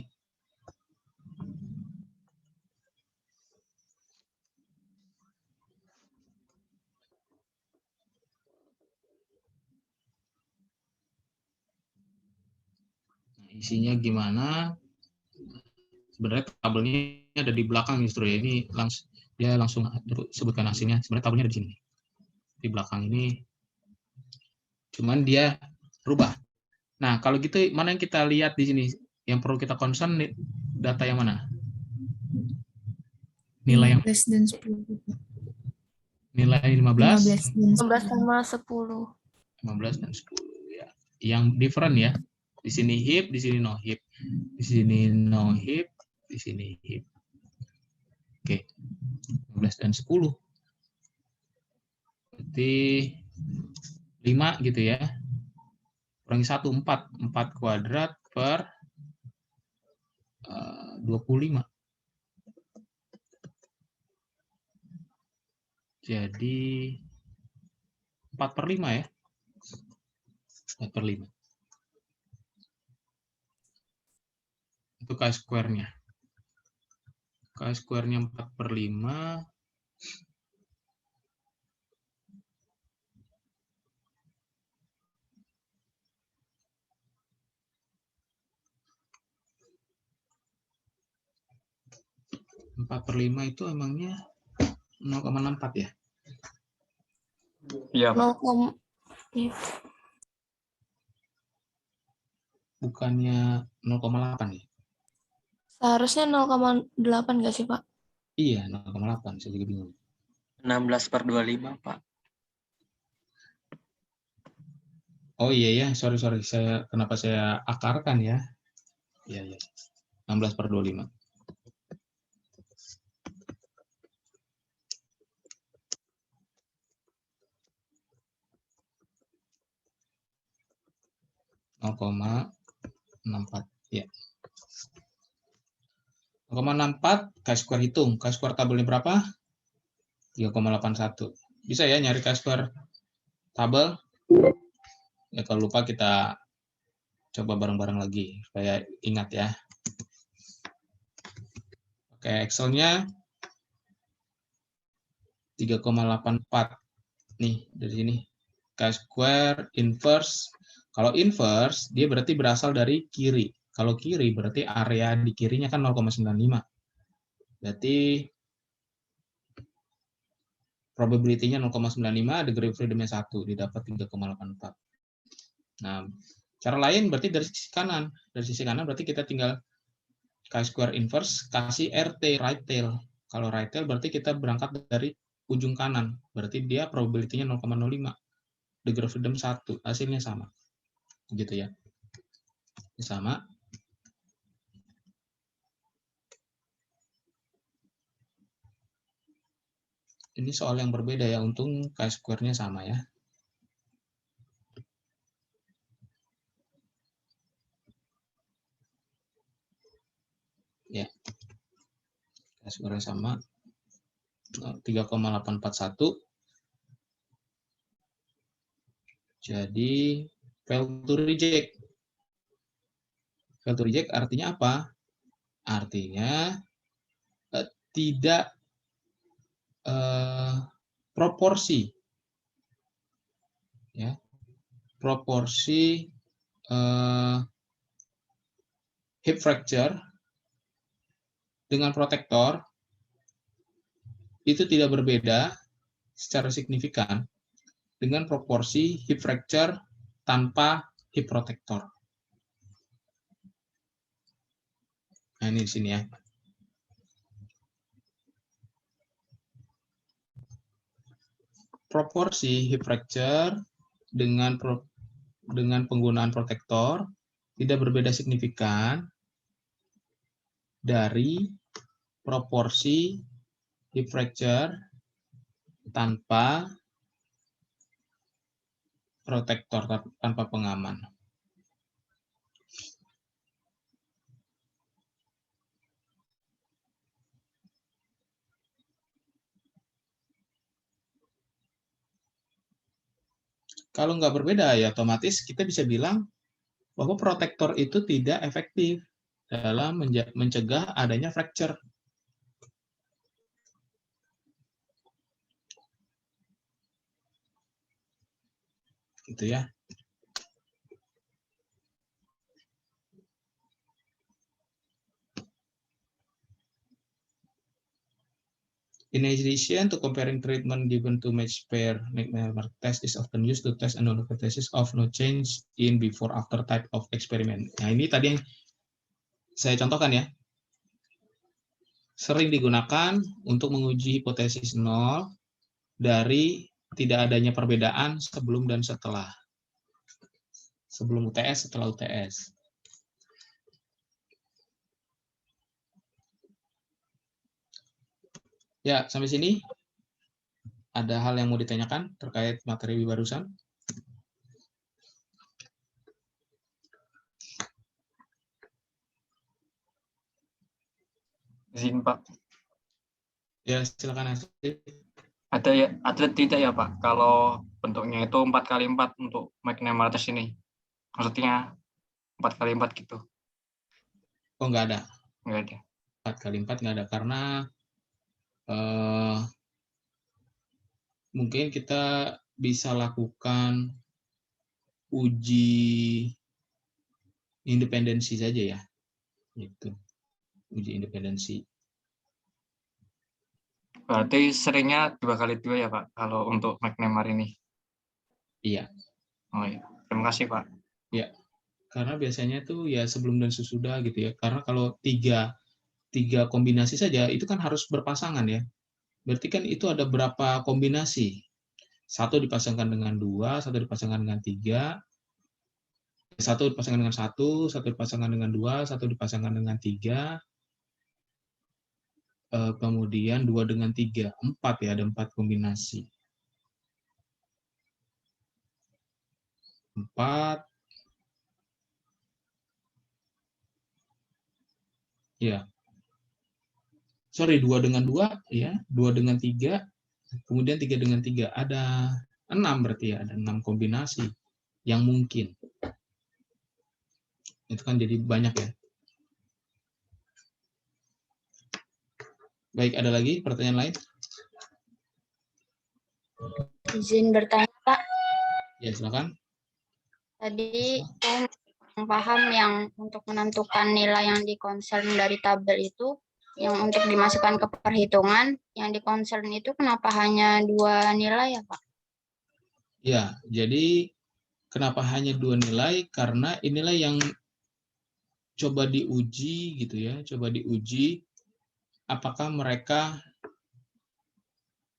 S1: Nah, Isinya gimana? Sebenarnya tabelnya ada di belakang justru ya. Ini langsung sebutkan hasilnya. Sebenarnya tabelnya ada di sini. Di belakang ini. Cuman dia rubah. Nah, kalau gitu mana yang kita lihat di sini? Yang perlu kita concern data yang mana? Nilai yang
S2: 15 dan 10.
S1: nilai 15,
S2: 15 dan
S4: 15
S2: 10.
S4: sama 10.
S1: 15 dan 10 ya. Yang different ya. Di sini hip, di sini no hip. Di sini no hip, di sini hip. Oke. 15 dan 10. Berarti 5 gitu ya. Kurangi 1, 4. 4 kuadrat per 25. Jadi 4 per 5 ya. 4 per 5. Itu K-square-nya. K-square-nya 4 per 5. Empat per 5 itu emangnya 0,64 ya?
S5: Iya, Pak.
S1: Bukannya 0,8 ya?
S4: Seharusnya 0,8 nggak sih, Pak?
S1: Iya, 0,8. Saya juga bingung.
S3: 16 per 25, Pak.
S1: Oh iya ya, sorry. Kenapa saya akarkan ya? Iya. 16 per 25. Ya. 0,64 K-square hitung. K-square tabelnya berapa? 3,81. Bisa ya nyari K-square tabel? Ya kalau lupa kita coba bareng-bareng lagi supaya ingat ya. Oke, Excel-nya 3,84. Nih, dari sini. K-square inverse. Kalau inverse, dia berarti berasal dari kiri. Kalau kiri berarti area di kirinya kan 0,95. Berarti probability-nya 0,95, degree of freedom-nya 1, didapat 3,84. Nah, cara lain berarti dari sisi kanan. Dari sisi kanan berarti kita tinggal Chi-square inverse, kasih RT, right tail. Kalau right tail berarti kita berangkat dari ujung kanan. Berarti dia probability-nya 0,05. Degree of freedom 1. Hasilnya sama. Gitu ya. Sama. Ini soal yang berbeda ya. Untung Chi-square-nya sama ya. Ya. Chi-square-nya sama. 3,841. Jadi fail to reject. Fail to reject artinya apa? Artinya tidak proporsi, ya, proporsi hip fracture dengan protektor itu tidak berbeda secara signifikan dengan proporsi hip fracture tanpa hip protector. Nah, ini di sini ya. Proporsi hip fracture dengan penggunaan protektor tidak berbeda signifikan dari proporsi hip fracture tanpa protektor, tanpa pengaman. Kalau nggak berbeda, ya otomatis kita bisa bilang bahwa protektor itu tidak efektif dalam mencegah adanya fracture. Gitu ya. In addition to comparing treatment given to match pair, McNamara test is often used to test unknown hypothesis of no change in before-after type of experiment. Nah, ini tadi yang saya contohkan ya. Sering digunakan untuk menguji hipotesis nol dari tidak adanya perbedaan sebelum dan setelah. Sebelum UTS, setelah UTS. Ya, sampai sini ada hal yang mau ditanyakan terkait materi barusan?
S5: Izin Pak.
S1: Ya, silakan Asri.
S5: Ada tidak ya Pak? Kalau bentuknya itu 4x4 untuk McNamara test ini. Maksudnya 4x4 gitu.
S1: Oh, nggak ada.
S5: Enggak ada.
S1: 4x4 nggak ada, karena mungkin kita bisa lakukan uji independensi saja ya. Gitu. Uji independensi.
S5: Berarti seringnya 2x2 ya Pak, kalau untuk McNamara ini?
S1: Iya.
S5: Oh iya, terima kasih Pak.
S1: Ya, karena biasanya tuh ya sebelum dan sesudah gitu ya. Karena kalau tiga kombinasi saja itu kan harus berpasangan ya. Berarti kan itu ada berapa kombinasi? Satu dipasangkan dengan 2, satu dipasangkan dengan 3, satu dipasangkan dengan 1, satu dipasangkan dengan 2, satu dipasangkan dengan 3, kemudian 2 dengan 3, 4 ya, ada 4 kombinasi. 4, ya. Sorry, 2 dengan 2, ya, 2 dengan 3, kemudian 3 dengan 3. Ada 6 berarti ya, ada 6 kombinasi yang mungkin. Itu kan jadi banyak ya. Baik, ada lagi pertanyaan lain?
S6: Izin bertanya, Pak.
S1: Ya, silakan.
S6: Tadi saya paham yang untuk menentukan nilai yang di-concern dari tabel itu, yang untuk dimasukkan ke perhitungan, yang di-concern itu kenapa hanya 2 nilai ya, Pak?
S1: Ya, jadi kenapa hanya 2 nilai? Karena inilah yang coba diuji gitu ya, coba diuji apakah mereka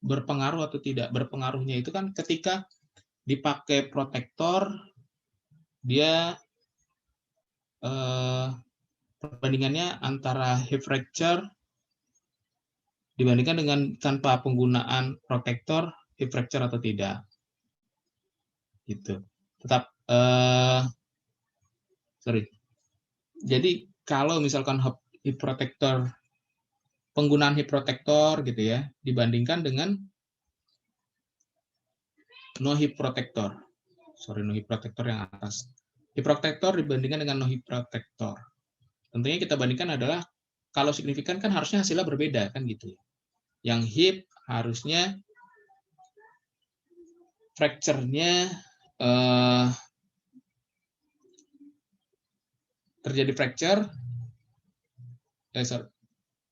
S1: berpengaruh atau tidak. Berpengaruhnya itu kan ketika dipakai protektor, dia perbandingannya antara hip fracture dibandingkan dengan tanpa penggunaan protektor, hip fracture atau tidak. Gitu. Tetap Jadi kalau misalkan hip protector, penggunaan hip protector gitu ya, dibandingkan dengan no hip protector. No hip protector yang atas. Hip protector dibandingkan dengan no hip protector. Tentunya kita bandingkan adalah kalau signifikan kan harusnya hasilnya berbeda kan gitu ya. Yang hip harusnya fracture-nya terjadi fracture,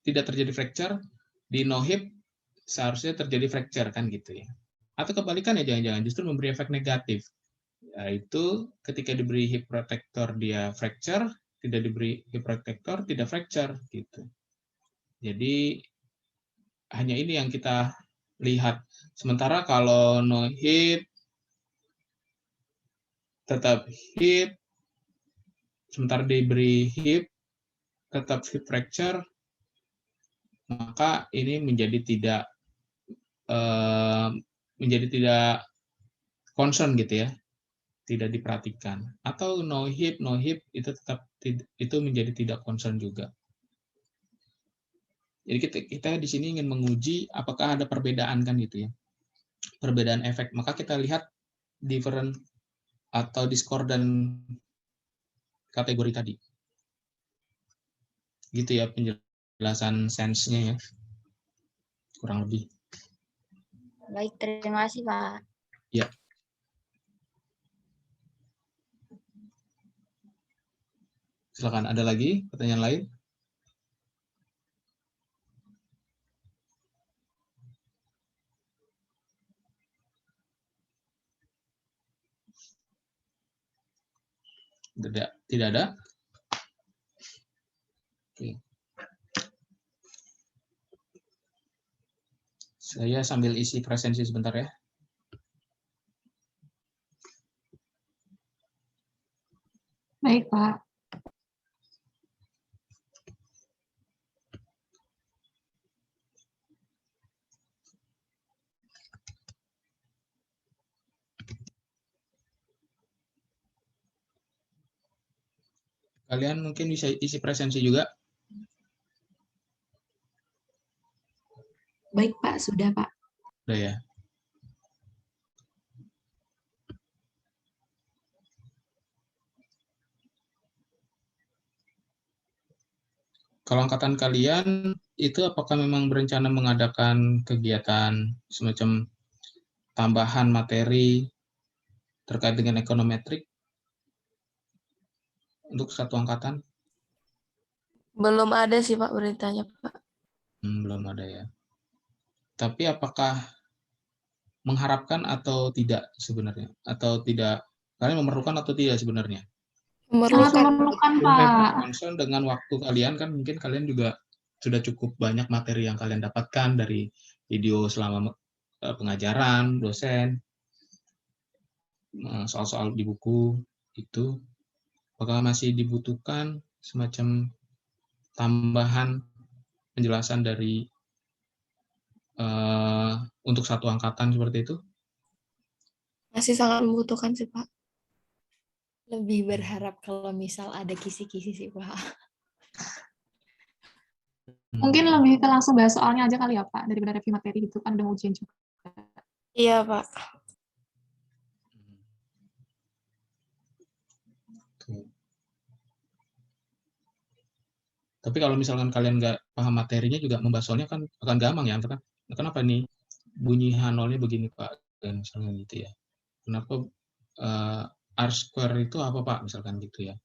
S1: tidak terjadi fracture, di no hip seharusnya terjadi fracture kan gitu ya. Atau kebalikannya, jangan-jangan justru memberi efek negatif. Yaitu ketika diberi hip protector dia fracture, tidak diberi hip protector tidak fracture gitu. Jadi hanya ini yang kita lihat. Sementara kalau no hip tetap hip, sementara diberi hip tetap hip fracture, maka ini menjadi tidak concern gitu ya, tidak diperhatikan. Atau no hip itu tetap itu menjadi tidak concern juga. Jadi kita di sini ingin menguji apakah ada perbedaan kan gitu ya, perbedaan efek. Maka kita lihat different atau discordant kategori tadi. Gitu ya penjelasan sense-nya ya, kurang lebih.
S6: Baik, terima kasih, Pak.
S1: Ya. Silakan, ada lagi pertanyaan lain? Tidak ada? Oke. Saya sambil isi presensi sebentar ya.
S7: Baik, Pak.
S1: Kalian mungkin bisa isi presensi juga.
S7: Baik, Pak. Sudah, Pak.
S1: Udah ya. Kalau angkatan kalian itu apakah memang berencana mengadakan kegiatan semacam tambahan materi terkait dengan ekonometrik untuk satu angkatan?
S8: Belum ada sih Pak beritanya Pak.
S1: Belum ada ya. Tapi apakah mengharapkan atau tidak sebenarnya? Atau tidak? Kalian memerlukan atau tidak sebenarnya?
S7: Sangat
S8: Memerlukan.
S7: memerlukan, Pak.
S1: Konsel dengan waktu kalian kan mungkin kalian juga sudah cukup banyak materi yang kalian dapatkan dari video selama pengajaran, dosen, soal-soal di buku itu. Apakah masih dibutuhkan semacam tambahan penjelasan dari untuk satu angkatan seperti itu?
S8: Masih sangat membutuhkan sih Pak.
S9: Lebih berharap kalau misal ada kisi-kisi sih Pak.
S7: Mungkin lebih ke langsung bahas soalnya aja kali ya, Pak, daripada review materi itu kan udah ujian juga.
S8: Iya Pak.
S1: Tapi kalau misalkan kalian nggak paham materinya juga membahas soalnya kan akan gampang ya. Kenapa nih bunyi H0-nya begini Pak? Dan misalnya gitu ya. Kenapa R square itu apa Pak? Misalkan gitu ya.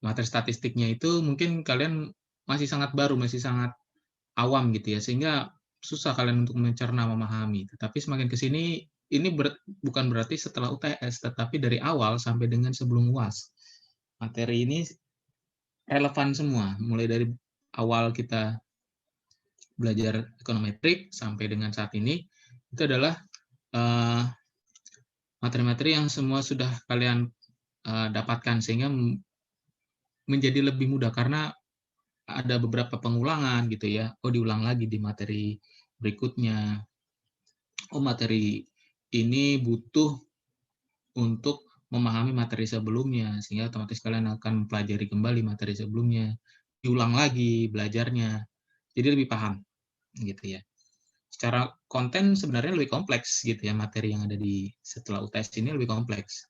S1: Materi statistiknya itu mungkin kalian masih sangat baru, masih sangat awam gitu ya, sehingga susah kalian untuk mencerna memahami. Tetapi semakin ke sini, ini bukan berarti setelah UTS, tetapi dari awal sampai dengan sebelum UAS. Materi ini relevan semua, mulai dari awal kita belajar ekonometrik sampai dengan saat ini, itu adalah materi-materi yang semua sudah kalian dapatkan, sehingga menjadi lebih mudah karena ada beberapa pengulangan gitu ya. Oh, diulang lagi di materi berikutnya. Oh, materi ini butuh untuk memahami materi sebelumnya, sehingga otomatis kalian akan mempelajari kembali materi sebelumnya, diulang lagi belajarnya, jadi lebih paham gitu ya. Secara konten sebenarnya lebih kompleks gitu ya, materi yang ada di setelah UTS ini lebih kompleks.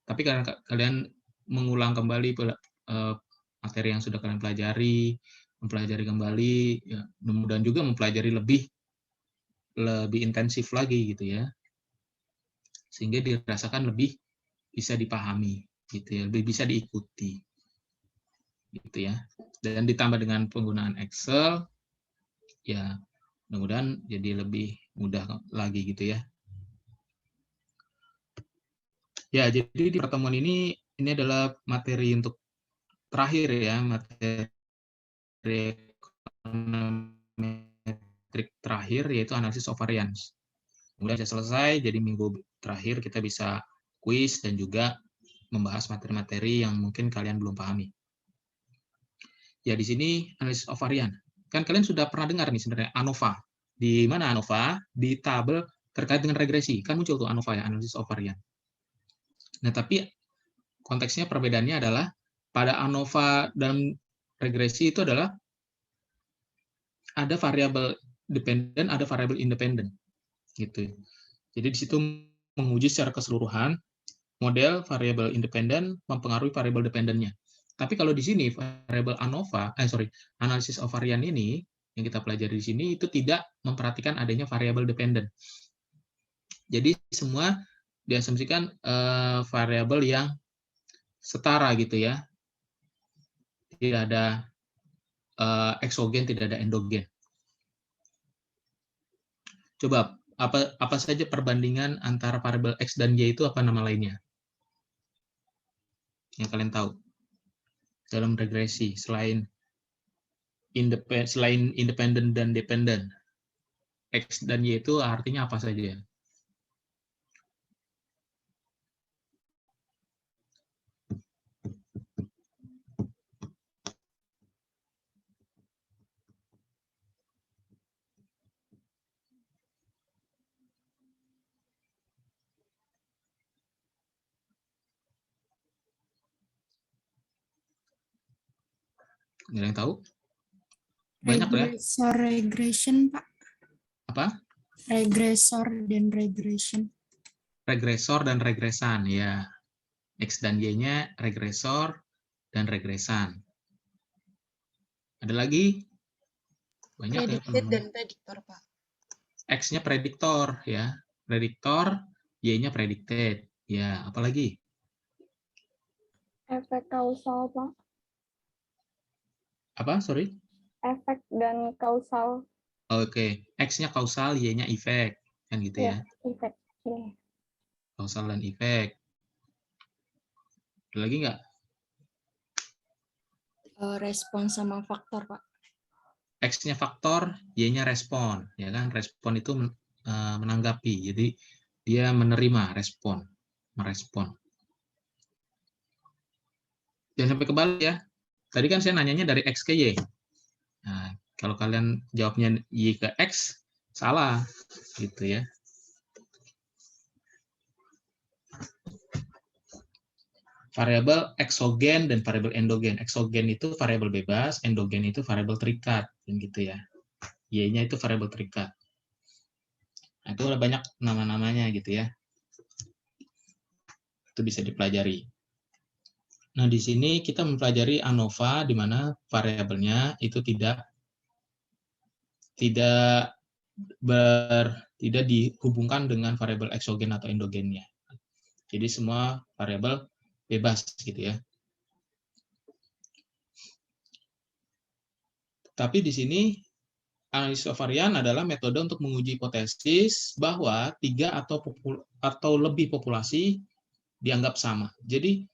S1: Tapi karena kalian mengulang kembali materi yang sudah kalian pelajari, mempelajari kembali, ya, dan juga mempelajari lebih intensif lagi gitu ya, sehingga dirasakan lebih bisa dipahami gitu ya, lebih bisa diikuti. gitu ya. Dan ditambah dengan penggunaan Excel, ya mudah-mudahan jadi lebih mudah lagi gitu ya. Ya, jadi di pertemuan ini adalah materi untuk terakhir ya, materi ekonometrik terakhir, yaitu analisis of variance. Kemudian bisa selesai, jadi minggu terakhir kita bisa kuis dan juga membahas materi-materi yang mungkin kalian belum pahami. Ya, di sini analisis of variance. Kan kalian sudah pernah dengar nih sebenarnya ANOVA. Di mana ANOVA? Di tabel terkait dengan regresi. Kan muncul tuh ANOVA ya, analisis of variance. Nah, tapi konteksnya perbedaannya adalah pada ANOVA dan regresi itu adalah ada variabel dependen, ada variabel independen. Gitu. Jadi di situ menguji secara keseluruhan model variabel independen mempengaruhi variabel dependennya. Tapi kalau di sini variabel ANOVA, analisis of variance ini yang kita pelajari di sini itu tidak memperhatikan adanya variabel dependen. Jadi semua diasumsikan variabel yang setara gitu ya. Tidak ada eksogen, tidak ada endogen. Coba apa saja perbandingan antara variabel X dan Y itu, apa nama lainnya? Yang kalian tahu dalam regresi selain independen dan dependen. X dan Y itu artinya apa saja? Ada yang tahu? Banyak ya?
S2: Regressor regression, Pak.
S1: Apa?
S2: Regressor dan regression.
S1: Regresor dan regresan, ya. X dan Y-nya regresor dan regresan. Ada lagi? Banyak
S9: Predicted
S1: ya.
S9: dan prediktor, Pak.
S1: X-nya prediktor, ya. Prediktor, Y-nya predicted. Ya, apalagi?
S4: Efek kausal, Pak.
S1: Apa? Sorry?
S4: Efek dan kausal.
S1: Oke. X-nya kausal, Y-nya efek. Kan gitu ya.
S4: Efek. Yeah.
S1: Kausal dan efek. Ada lagi nggak?
S9: Respon sama faktor, Pak.
S1: X-nya faktor, Y-nya respon. Ya kan? Respon itu menanggapi. Jadi dia menerima respon. Merespon. Jangan sampai kebalik ya. Tadi kan saya nanyanya dari X ke Y. Nah, kalau kalian jawabnya Y ke X, salah. Gitu ya. Variabel eksogen dan variabel endogen. Eksogen itu variabel bebas, endogen itu variabel terikat. Dan gitu ya. Y-nya itu variabel terikat. Nah, itu ada banyak nama-namanya gitu ya. Itu bisa dipelajari. Nah, di sini kita mempelajari ANOVA di mana variabelnya itu tidak dihubungkan dengan variabel eksogen atau endogennya. Jadi semua variabel bebas gitu ya. Tapi di sini analisis varian adalah metode untuk menguji hipotesis bahwa 3 atau lebih populasi dianggap sama. Jadi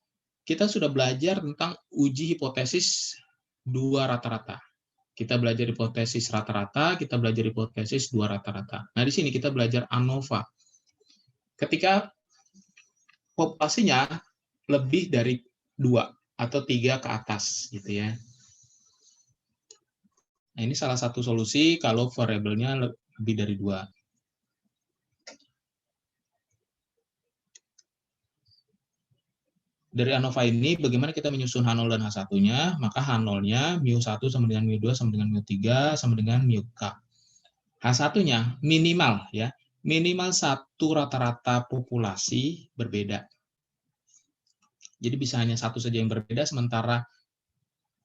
S1: kita sudah belajar tentang uji hipotesis 2 rata-rata. Kita belajar hipotesis rata-rata, kita belajar hipotesis 2 rata-rata. Nah, di sini kita belajar ANOVA. Ketika populasinya lebih dari 2 atau 3 ke atas gitu ya. Nah, ini salah satu solusi kalau variabelnya lebih dari 2. Dari ANOVA ini, bagaimana kita menyusun H0 dan H1-nya, maka H0-nya μ1 sama dengan μ2 sama dengan μ3 sama dengan μk. H1-nya minimal ya, minimal 1 rata-rata populasi berbeda. Jadi bisa hanya 1 saja yang berbeda, sementara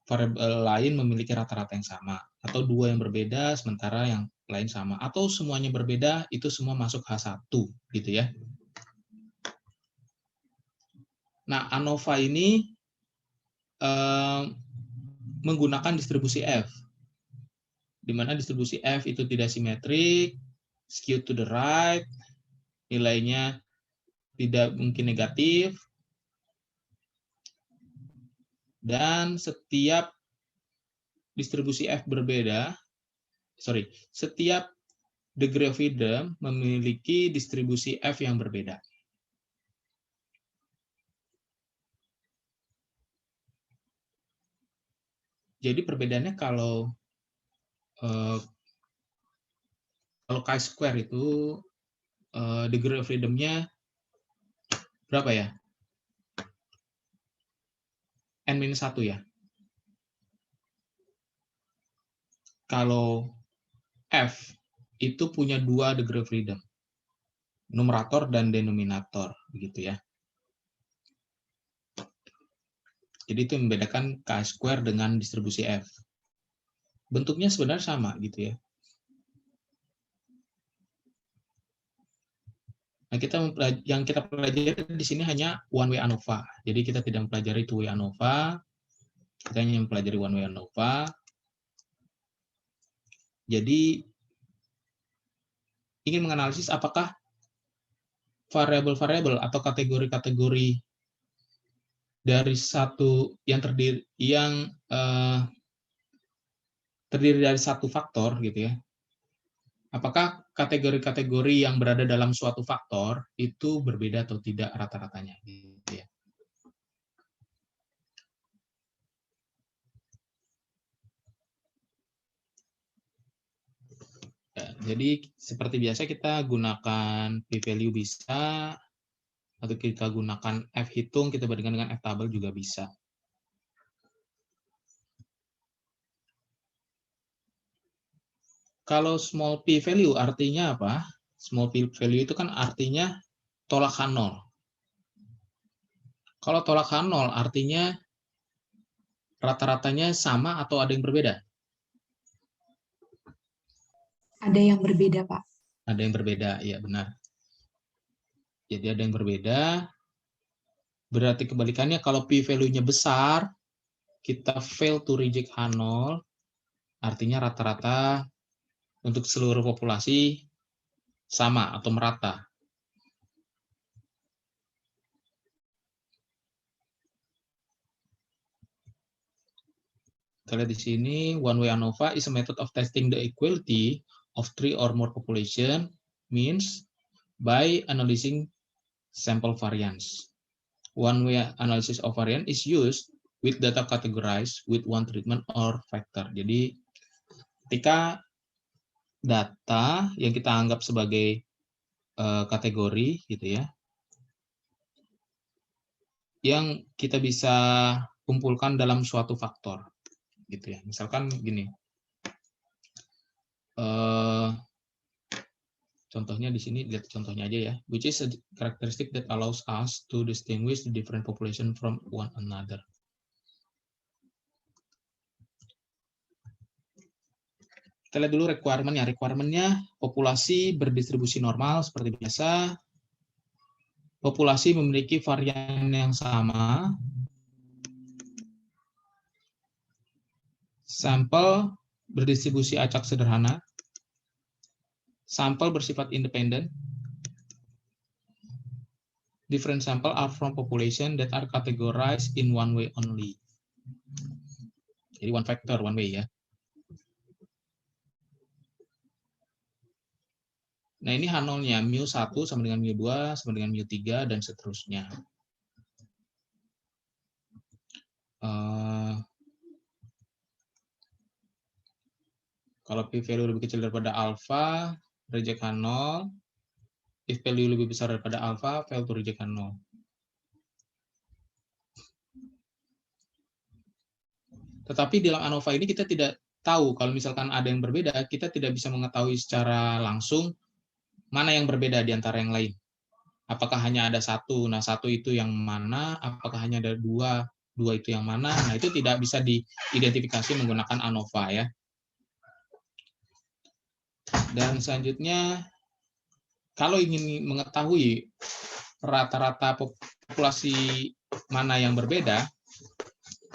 S1: variabel lain memiliki rata-rata yang sama. Atau 2 yang berbeda, sementara yang lain sama. Atau semuanya berbeda, itu semua masuk H1 gitu ya. Nah, ANOVA ini menggunakan distribusi F, di mana distribusi F itu tidak simetrik, skewed to the right, nilainya tidak mungkin negatif, dan setiap distribusi F berbeda, setiap degree of freedom memiliki distribusi F yang berbeda. Jadi perbedaannya kalau chi-square itu degree of freedom-nya berapa ya? N-1 ya. Kalau F itu punya 2 degree of freedom, numerator dan denominator, begitu ya. Jadi itu membedakan chi-square dengan distribusi F. Bentuknya sebenarnya sama gitu ya. Nah, yang kita pelajari di sini hanya one way ANOVA. Jadi kita tidak mempelajari two way ANOVA. Kita hanya mempelajari one way ANOVA. Jadi ingin menganalisis apakah variabel-variabel atau kategori-kategori dari satu yang terdiri dari satu faktor gitu ya. Apakah kategori-kategori yang berada dalam suatu faktor itu berbeda atau tidak rata-ratanya gitu ya. Jadi seperti biasa kita gunakan p-value bisa, atau kita gunakan F hitung, kita bandingkan dengan F tabel juga bisa. Kalau small p-value artinya apa? Small p-value itu kan artinya tolakan 0. Kalau tolakan 0 artinya rata-ratanya sama atau ada yang berbeda?
S7: Ada yang berbeda, Pak.
S1: Ada yang berbeda, ya benar. Jadi ada yang berbeda. Berarti kebalikannya kalau p-value-nya besar, kita fail to reject H0, artinya rata-rata untuk seluruh populasi sama atau merata. Kita lihat di sini, one way ANOVA is a method of testing the equality of 3 or more population, means by analyzing sample variance. One way analysis of variance is used with data categorized with one treatment or factor. Jadi ketika data yang kita anggap sebagai kategori gitu ya, yang kita bisa kumpulkan dalam suatu faktor gitu ya. Misalkan gini, contohnya di sini, lihat contohnya aja ya, which is a characteristic that allows us to distinguish the different population from one another. Kita lihat dulu requirement-nya. Requirement-nya populasi berdistribusi normal seperti biasa. Populasi memiliki varian yang sama. Sampel berdistribusi acak sederhana. Sampel bersifat independen. Different sample are from population that are categorized in one way only. Jadi one factor, one way ya. Nah ini H0-nya, mu1 sama dengan mu2, sama dengan mu3, dan seterusnya. Kalau p-value lebih kecil daripada alpha, reject H0. If value lebih besar daripada alpha, fail to reject H0. Tetapi dalam ANOVA ini kita tidak tahu, kalau misalkan ada yang berbeda, kita tidak bisa mengetahui secara langsung mana yang berbeda di antara yang lain. Apakah hanya ada satu, nah satu itu yang mana, apakah hanya ada dua, dua itu yang mana, nah itu tidak bisa diidentifikasi menggunakan ANOVA ya. Dan selanjutnya, kalau ingin mengetahui rata-rata populasi mana yang berbeda,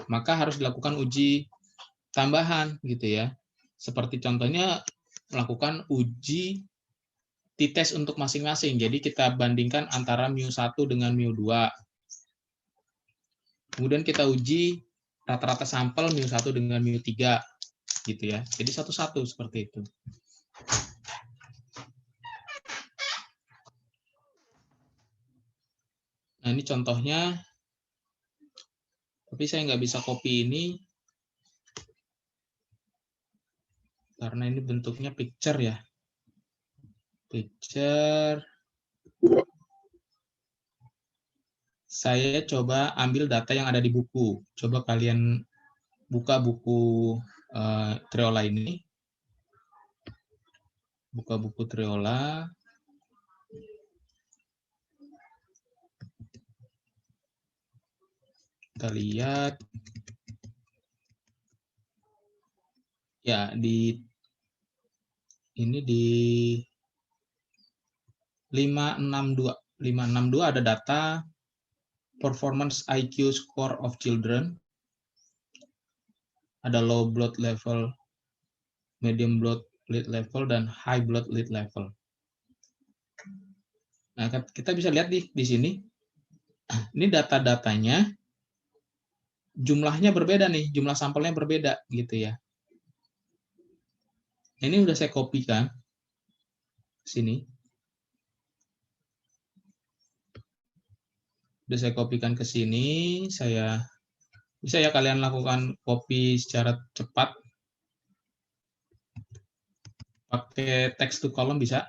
S1: maka harus dilakukan uji tambahan gitu ya. Seperti contohnya melakukan uji t-test untuk masing-masing. Jadi kita bandingkan antara mu1 dengan mu2. Kemudian kita uji rata-rata sampel mu1 dengan mu3 gitu ya. Jadi satu-satu seperti itu. Nah, ini contohnya. Tapi saya nggak bisa copy ini karena ini bentuknya picture ya. Picture. Saya coba ambil data yang ada di buku. Coba kalian buka buku Triola ini. Buka buku Triola. Kita lihat. Ya, di 562. 562 ada data performance IQ score of children. Ada low blood level, medium blood lead level, dan high blood lead level. Nah, kita bisa lihat di sini. Ini data-datanya, jumlahnya berbeda nih, jumlah sampelnya berbeda gitu ya. Ini udah saya kopikan sini. Udah saya kopikan ke sini, bisa ya kalian lakukan copy secara cepat. Pakai text to column bisa.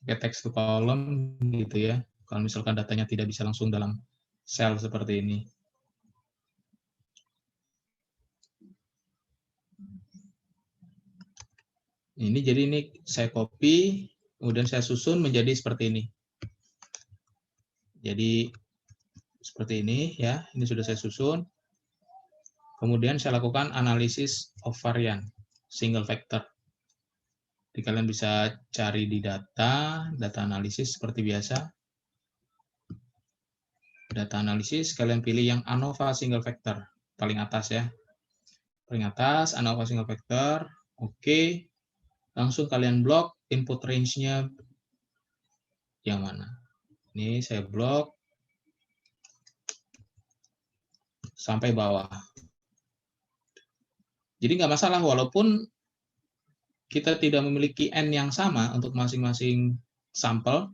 S1: Pakai text to column gitu ya. Kalau misalkan datanya tidak bisa langsung dalam sel seperti ini. Jadi ini saya copy, kemudian saya susun menjadi seperti ini. Jadi seperti ini ya, ini sudah saya susun. Kemudian saya lakukan analisis of varian single factor. Jadi kalian bisa cari di data analisis seperti biasa. Data analisis, kalian pilih yang ANOVA single factor, paling atas ya. Paling atas, ANOVA single factor, oke. Langsung kalian blok input range-nya yang mana. Ini saya blok sampai bawah. Jadi nggak masalah, walaupun kita tidak memiliki N yang sama untuk masing-masing sampel,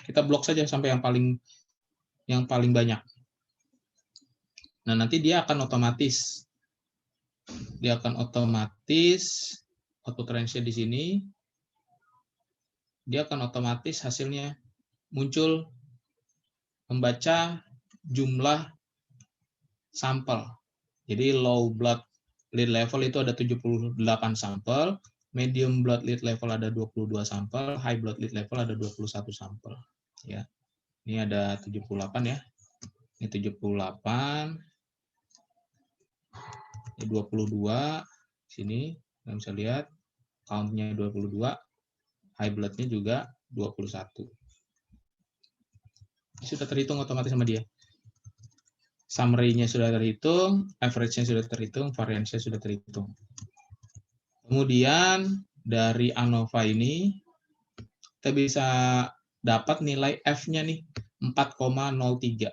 S1: kita blok saja sampai yang paling banyak. Nah, nanti dia akan otomatis. Output range-nya di sini. Dia akan otomatis hasilnya muncul membaca jumlah sampel. Jadi low blood lead level itu ada 78 sampel, medium blood lead level ada 22 sampel, high blood lead level ada 21 sampel. Ya. Ini ada 78 ya. Ini 78. Ini 22. Sini kalian bisa lihat count-nya 22. High blood-nya juga 21. Ini sudah terhitung otomatis sama dia. Summary-nya sudah terhitung, average-nya sudah terhitung, variance-nya sudah terhitung. Kemudian dari ANOVA ini kita bisa dapat nilai F-nya nih 4,03.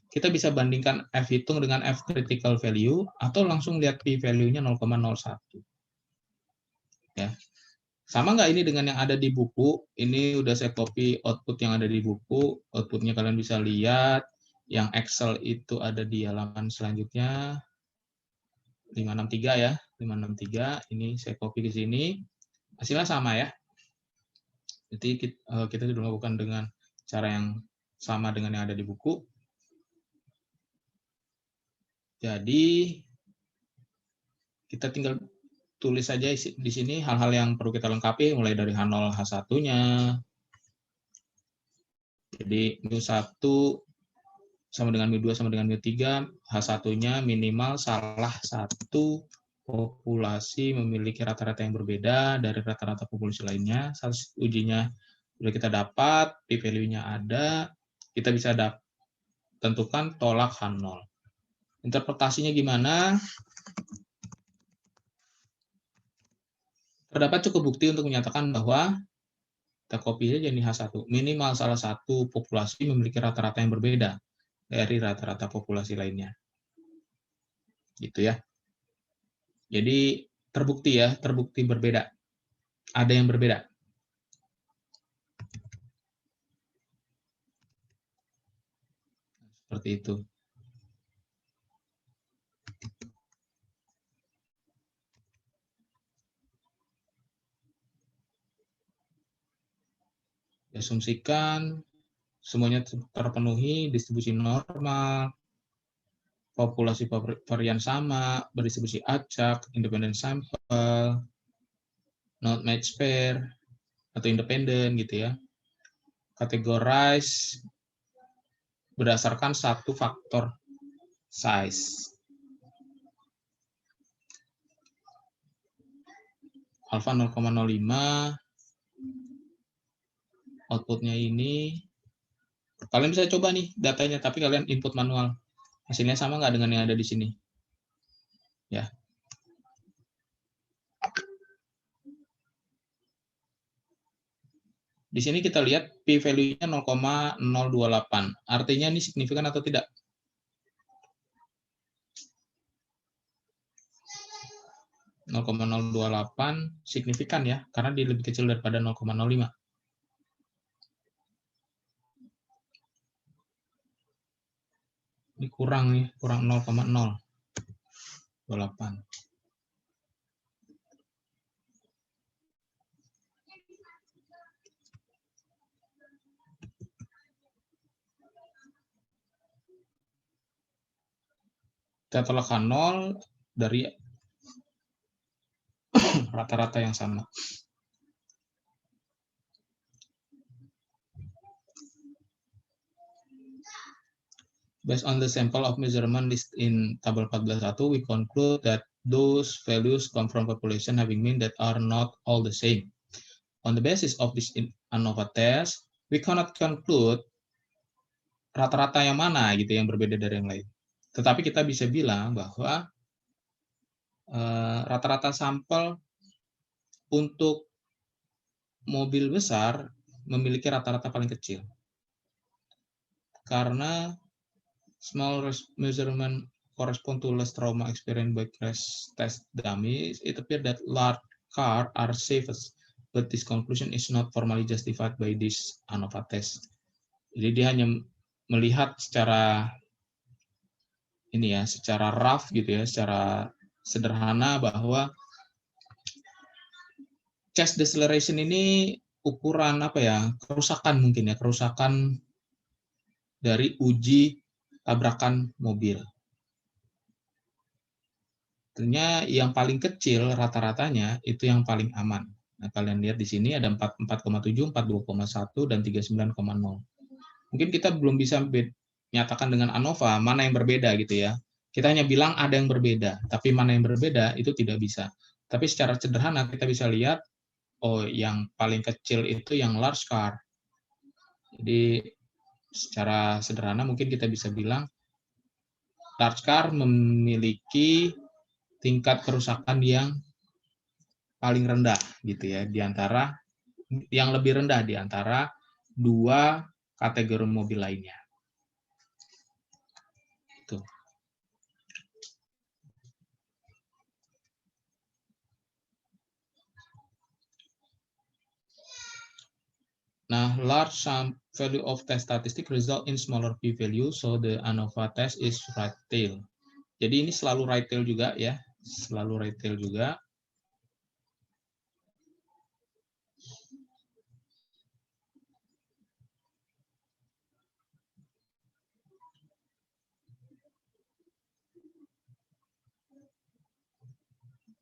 S1: Kita bisa bandingkan F hitung dengan F critical value atau langsung lihat P value-nya 0,01. Ya. Sama nggak ini dengan yang ada di buku? Ini udah saya copy output yang ada di buku. Outputnya kalian bisa lihat. Yang Excel itu ada di halaman selanjutnya. 563 ya. 563. Ini saya copy ke sini. Hasilnya sama ya. Jadi kita sudah melakukan dengan cara yang sama dengan yang ada di buku. Jadi kita tinggal tulis saja di sini hal-hal yang perlu kita lengkapi, mulai dari H0, H1-nya. Jadi mu1 sama dengan mu2 sama dengan mu3, H1-nya minimal salah satu populasi memiliki rata-rata yang berbeda dari rata-rata populasi lainnya. Ujinya sudah kita dapat, p-value-nya ada, kita bisa tentukan tolak H0. Interpretasinya gimana? Terdapat cukup bukti untuk menyatakan bahwa kita copy aja nih H1. Minimal salah satu populasi memiliki rata-rata yang berbeda dari rata-rata populasi lainnya. Gitu ya. Jadi terbukti berbeda. Ada yang berbeda. Seperti itu. Diasumsikan semuanya terpenuhi, distribusi normal, populasi varian sama, berdistribusi acak, independent sample, not match pair, atau independen gitu ya. Categorize berdasarkan satu faktor size. Alpha 0,05, outputnya ini, kalian bisa coba nih datanya, tapi kalian input manual. Hasilnya sama nggak dengan yang ada di sini? Ya. Di sini kita lihat p-value-nya 0,028. Artinya ini signifikan atau tidak? (0,028) signifikan ya, karena dia lebih kecil daripada 0,05. Ini kurang nih, kurang 0,028. Kita tolakkan 0 dari rata-rata yang sama. Based on the sample of measurement list in tabel 14.1, we conclude that those values come from population having mean that are not all the same. On the basis of this ANOVA test, we cannot conclude rata-rata yang mana gitu yang berbeda dari yang lain. Tetapi kita bisa bilang bahwa rata-rata sampel untuk mobil besar memiliki rata-rata paling kecil. Karena small measurement correspond to less trauma experienced by crash test dummies, it appears that large cars are safest, but this conclusion is not formally justified by this ANOVA test. Jadi dia hanya melihat secara ini ya, secara rough gitu ya, secara sederhana bahwa chest deceleration ini ukuran apa ya, kerusakan mungkin ya, kerusakan dari uji tabrakan mobil. Tentunya yang paling kecil rata-ratanya itu yang paling aman. Nah, kalian lihat di sini ada 4,7, 42,1 dan 39,0. Mungkin kita belum bisa nyatakan dengan ANOVA mana yang berbeda gitu ya. Kita hanya bilang ada yang berbeda, tapi mana yang berbeda itu tidak bisa. Tapi secara sederhana kita bisa lihat, oh yang paling kecil itu yang large car. Jadi secara sederhana mungkin kita bisa bilang large car memiliki tingkat kerusakan yang paling rendah gitu ya, di antara yang lebih rendah di antara dua kategori mobil lainnya. Itu. Nah, large sum value of test statistic result in smaller p-value, so the ANOVA test is right tail. Jadi ini selalu right tail juga ya, selalu right tail juga.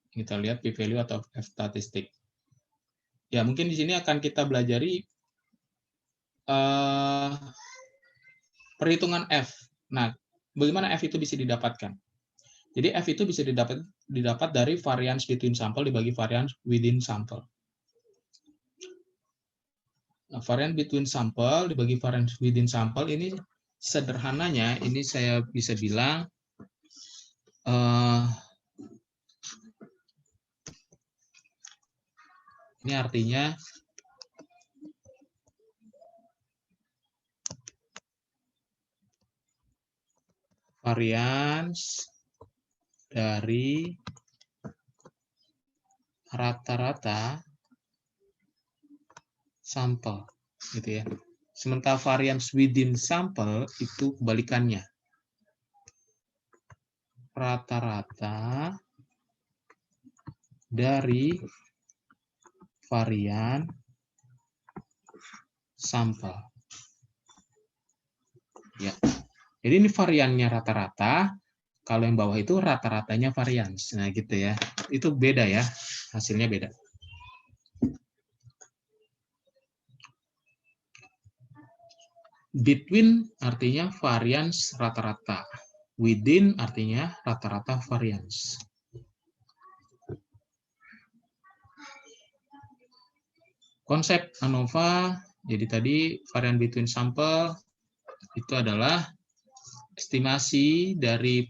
S1: Kita lihat p-value atau f statistik. Ya, mungkin di sini akan kita belajari perhitungan F. Nah, bagaimana F itu bisa didapatkan? Jadi F itu bisa didapat dari variance between sample dibagi variance within sample. Nah, variance between sample dibagi variance within sample ini sederhananya, ini saya bisa bilang Ini artinya varians dari rata-rata sampel, gitu ya. Sementara varians within sampel itu kebalikannya. Rata-rata dari varian sampel. Ya. Jadi ini variannya rata-rata, kalau yang bawah itu rata-ratanya varians. Nah, gitu ya. Itu beda ya, hasilnya beda. Between artinya varians rata-rata. Within artinya rata-rata varians. Konsep ANOVA, jadi tadi varian between sample itu adalah estimasi dari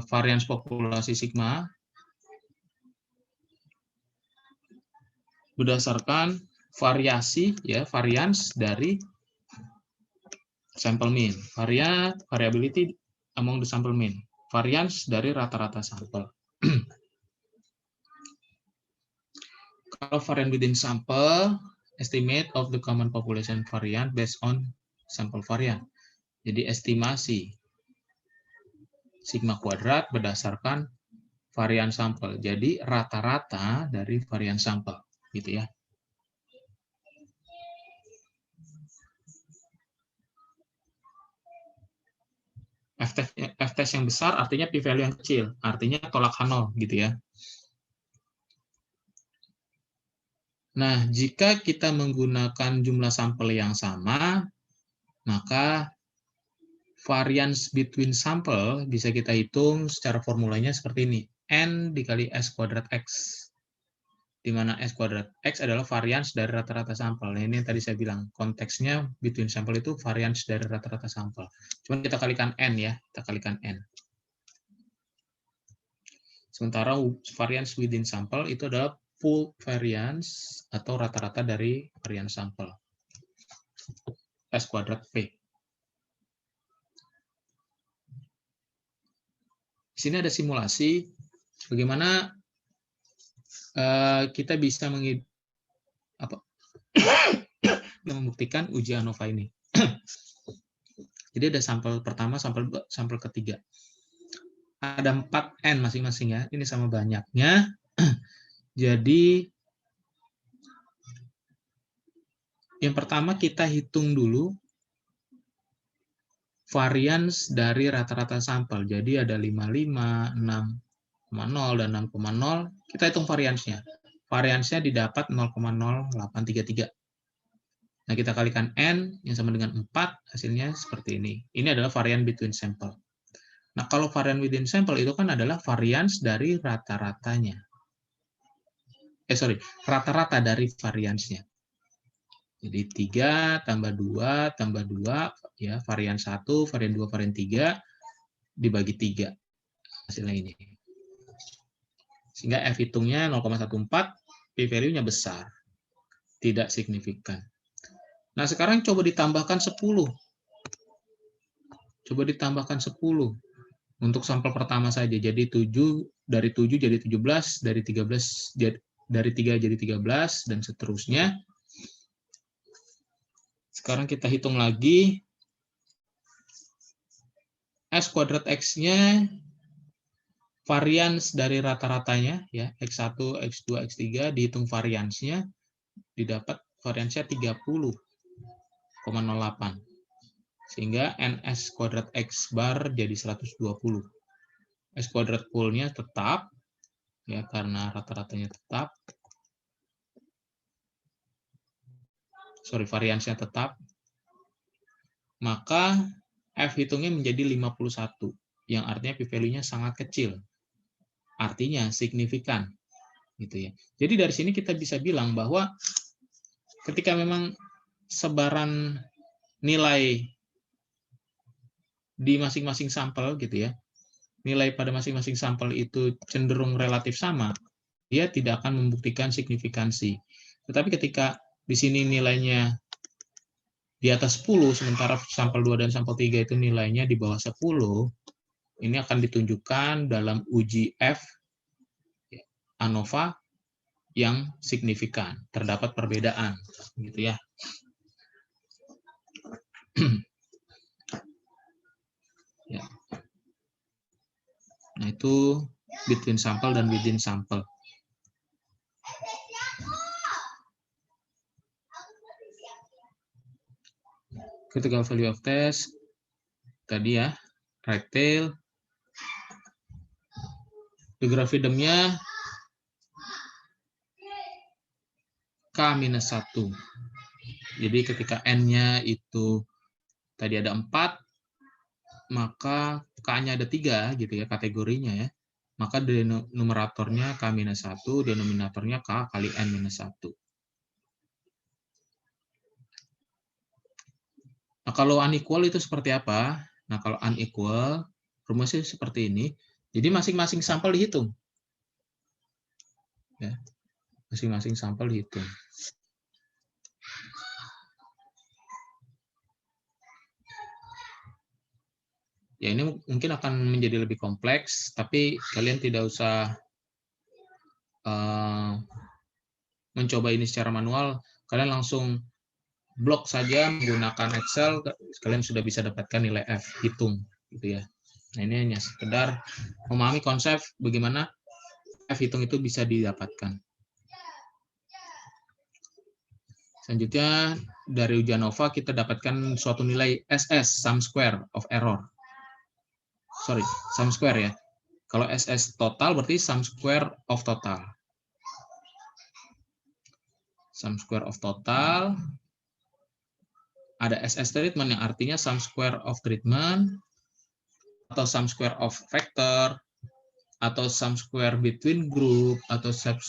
S1: varians populasi sigma berdasarkan variasi ya, varians dari sample mean. Variability among the sample mean. Varians dari rata-rata sampel. Kalau varian within sample, estimate of the common population variant based on sample variant. Jadi estimasi sigma kuadrat berdasarkan varian sampel. Jadi rata-rata dari varian sampel, gitu ya. F-test yang besar artinya p-value yang kecil, artinya tolak H0, gitu ya. Nah, jika kita menggunakan jumlah sampel yang sama, maka variance between sample bisa kita hitung secara formulanya seperti ini. N dikali S kuadrat X. Di mana S kuadrat X adalah variance dari rata-rata sampel. Nah, ini yang tadi saya bilang, konteksnya between sample itu variance dari rata-rata sampel. Cuma kita kalikan N ya, kita kalikan N. Sementara variance within sample itu adalah full variance atau rata-rata dari variance sampel. S kuadrat P. Di sini ada simulasi bagaimana kita bisa membuktikan uji ANOVA ini. Jadi ada sampel pertama, sampel ketiga. Ada 4 N masing-masing ya. Ini sama banyaknya. Jadi yang pertama kita hitung dulu varians dari rata-rata sampel. Jadi ada 55, 6,0, dan 6,0. Kita hitung variansnya. Variansnya didapat 0,0833. Nah, kita kalikan N yang sama dengan 4, hasilnya seperti ini. Ini adalah varian between sample. Nah, kalau varian within sample itu kan adalah varians dari rata-ratanya. Rata-rata dari variansnya. Jadi 3 tambah 2 tambah 2, ya, varian 1, varian 2, varian 3, dibagi 3. Hasilnya ini. Sehingga F hitungnya 0,14, P-value-nya besar. Tidak signifikan. Nah, sekarang coba ditambahkan 10. Coba ditambahkan 10. Untuk sampel pertama saja. Jadi 7, dari 7 jadi 17, dari 13, dari 3 jadi 13, dan seterusnya. Sekarang kita hitung lagi S kuadrat X-nya, varians dari rata-ratanya, ya, X1, X2, X3, dihitung variansnya, didapat variansnya 30,08. Sehingga NS kuadrat X bar jadi 120. S kuadrat poolnya tetap, ya, karena rata-ratanya tetap. Variansnya tetap, maka F hitungnya menjadi 51, yang artinya p-value-nya sangat kecil. Artinya signifikan, gitu ya. Jadi dari sini kita bisa bilang bahwa ketika memang sebaran nilai di masing-masing sampel gitu ya, nilai pada masing-masing sampel itu cenderung relatif sama, dia tidak akan membuktikan signifikansi. Tetapi ketika di sini nilainya di atas 10, sementara sampel 2 dan sampel 3 itu nilainya di bawah 10, ini akan ditunjukkan dalam uji F ANOVA yang signifikan, terdapat perbedaan, gitu ya. Ya. Nah, itu between sample dan within sample. Critical value of test tadi ya, right tail. Degree of freedom-nya K-1. Jadi ketika N-nya itu tadi ada 4, maka K-nya ada 3 gitu ya kategorinya ya. Maka numeratornya K-1, denominatornya K kali N-1. Nah, kalau unequal itu seperti apa? Nah, kalau unequal, rumusnya seperti ini. Jadi masing-masing sampel dihitung. Ya, masing-masing sampel dihitung. Ya, ini mungkin akan menjadi lebih kompleks, tapi kalian tidak usah mencoba ini secara manual. Kalian langsung blok saja menggunakan Excel, kalian sudah bisa dapatkan nilai F hitung, gitu ya. Nah, ini hanya sekedar memahami konsep bagaimana F hitung itu bisa didapatkan. Selanjutnya dari ujian ANOVA kita dapatkan suatu nilai SS, sum square of error. Sorry, sum square ya. Kalau SS total berarti sum square of total. Sum square of total. Ada SS treatment yang artinya sum square of treatment, atau sum square of vector, atau sum square between group, atau sum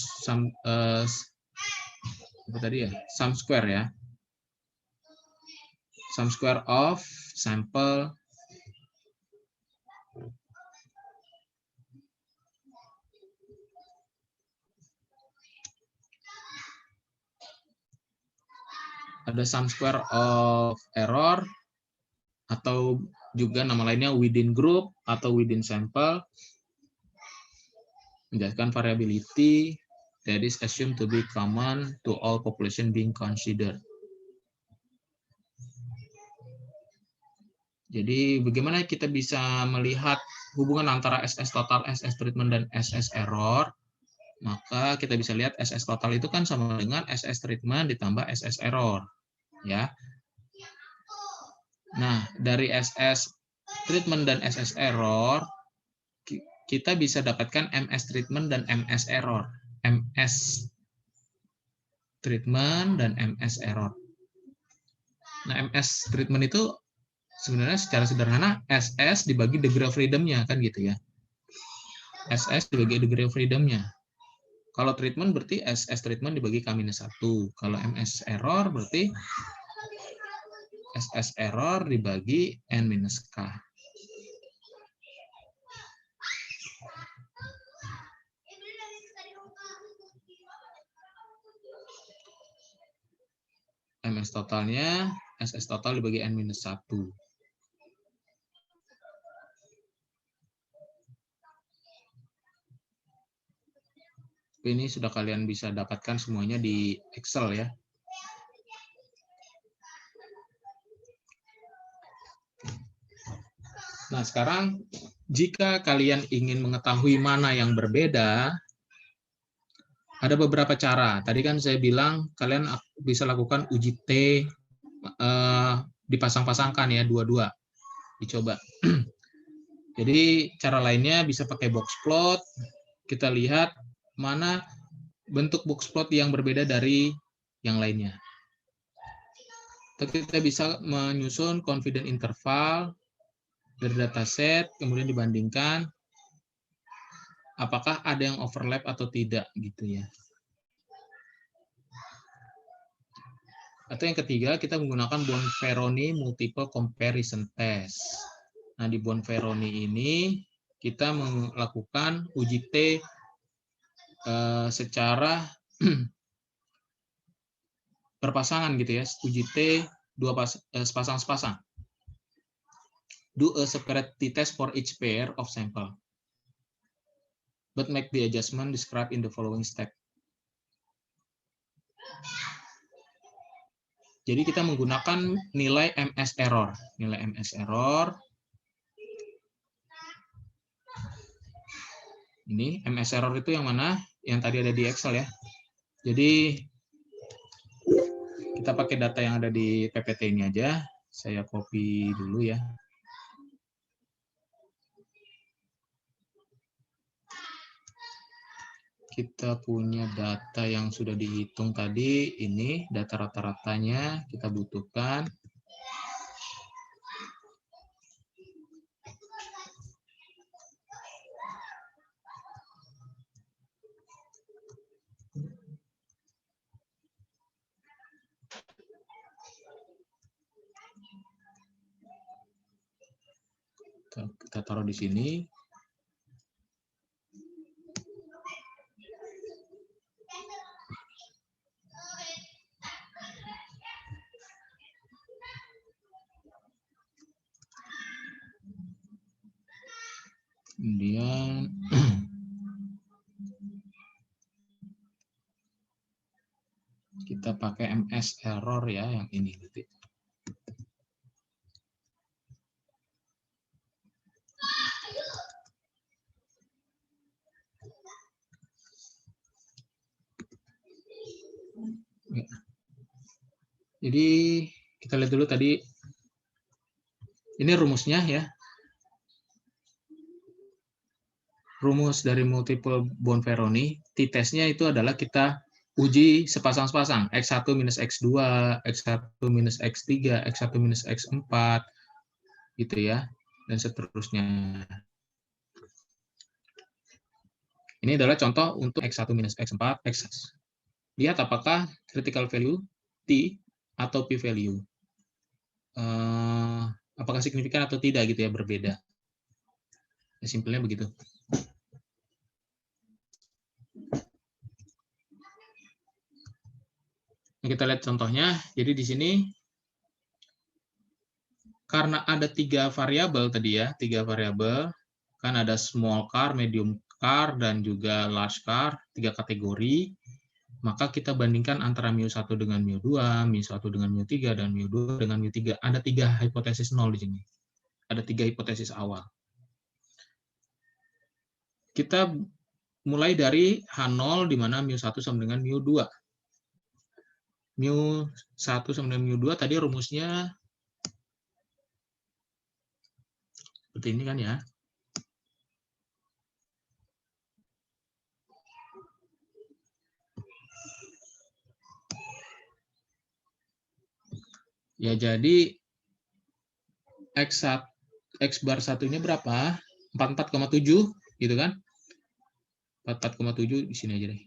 S1: square ya. Sum square of sample. Ada sum square of error, atau juga nama lainnya within group atau within sample. Menjelaskan variability that is assumed to be common to all population being considered. Jadi bagaimana kita bisa melihat hubungan antara SS total, SS treatment, dan SS error? Maka kita bisa lihat SS total itu kan sama dengan SS treatment ditambah SS error, ya. Nah, dari SS treatment dan SS error, kita bisa dapatkan MS treatment dan MS error. MS treatment dan MS error. Nah, MS treatment itu sebenarnya secara sederhana SS dibagi degree of freedom-nya, kan gitu ya. SS dibagi degree of freedom-nya. Kalau treatment berarti SS treatment dibagi K-1. Kalau MS error berarti SS error dibagi N-K. MS totalnya, SS total dibagi N-1. Ini sudah kalian bisa dapatkan semuanya di Excel ya. Nah, sekarang jika kalian ingin mengetahui mana yang berbeda, ada beberapa cara. Tadi kan saya bilang kalian bisa lakukan uji T, dipasang-pasangkan ya, dua-dua. Dicoba. Jadi cara lainnya bisa pakai box plot. Kita lihat mana bentuk box plot yang berbeda dari yang lainnya. Kita bisa menyusun confidence interval dari dataset, kemudian dibandingkan apakah ada yang overlap atau tidak gitu ya. Atau yang ketiga, kita menggunakan Bonferroni multiple comparison test. Nah, di Bonferroni ini kita melakukan uji T secara berpasangan gitu ya, uji T sepasang-sepasang. Do a separate t-test for each pair of sample, but make the adjustment described in the following step. Jadi kita menggunakan nilai MS error. Nilai MS error. Ini MS error itu yang mana? Yang tadi ada di Excel ya. Jadi kita pakai data yang ada di PPT ini aja. Saya copy dulu ya. Kita punya data yang sudah dihitung tadi, ini data rata-ratanya kita butuhkan. Kita taruh di sini. Kemudian kita pakai MS error ya, yang ini nanti. Ya. Jadi kita lihat dulu tadi, ini rumusnya ya. Rumus dari multiple Bonferroni, t-testnya itu adalah kita uji sepasang-sepasang, X1 minus X2, X1 minus X3, X1 minus X4, gitu ya, dan seterusnya. Ini adalah contoh untuk X1 minus X4, X. Lihat apakah critical value T atau p-value. Apakah signifikan atau tidak gitu ya, berbeda. Ya, simpelnya begitu. Kita lihat contohnya. Jadi di sini karena ada 3 variabel tadi ya, 3 variabel, kan ada small car, medium car, dan juga large car, 3 kategori, maka kita bandingkan antara mu1 dengan mu2, mu1 dengan mu3, dan mu2 dengan mu3. Ada 3 hipotesis nol di sini. Ada 3 hipotesis awal. Kita mulai dari H0, di mana mu1 sama dengan mu2. mu1 sama dengan mu2 tadi rumusnya seperti ini kan ya. Ya, jadi X bar 1-nya berapa? 44,7 gitu kan? 44,7 di sini aja deh.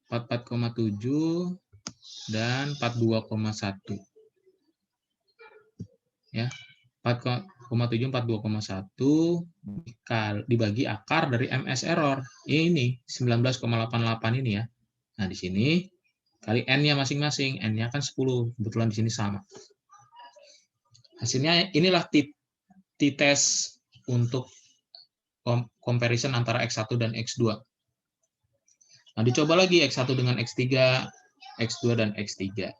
S1: 44,7 dan 42,1. Ya. 4,7 42,1 dibagi akar dari MS error. Ini 19,88 ini ya. Nah, di sini kali N-nya masing-masing. N-nya kan 10. Kebetulan di sini sama. Hasilnya inilah t-test untuk comparison antara X1 dan X2. Nah, dicoba lagi X1 dengan X3, X2 dan X3.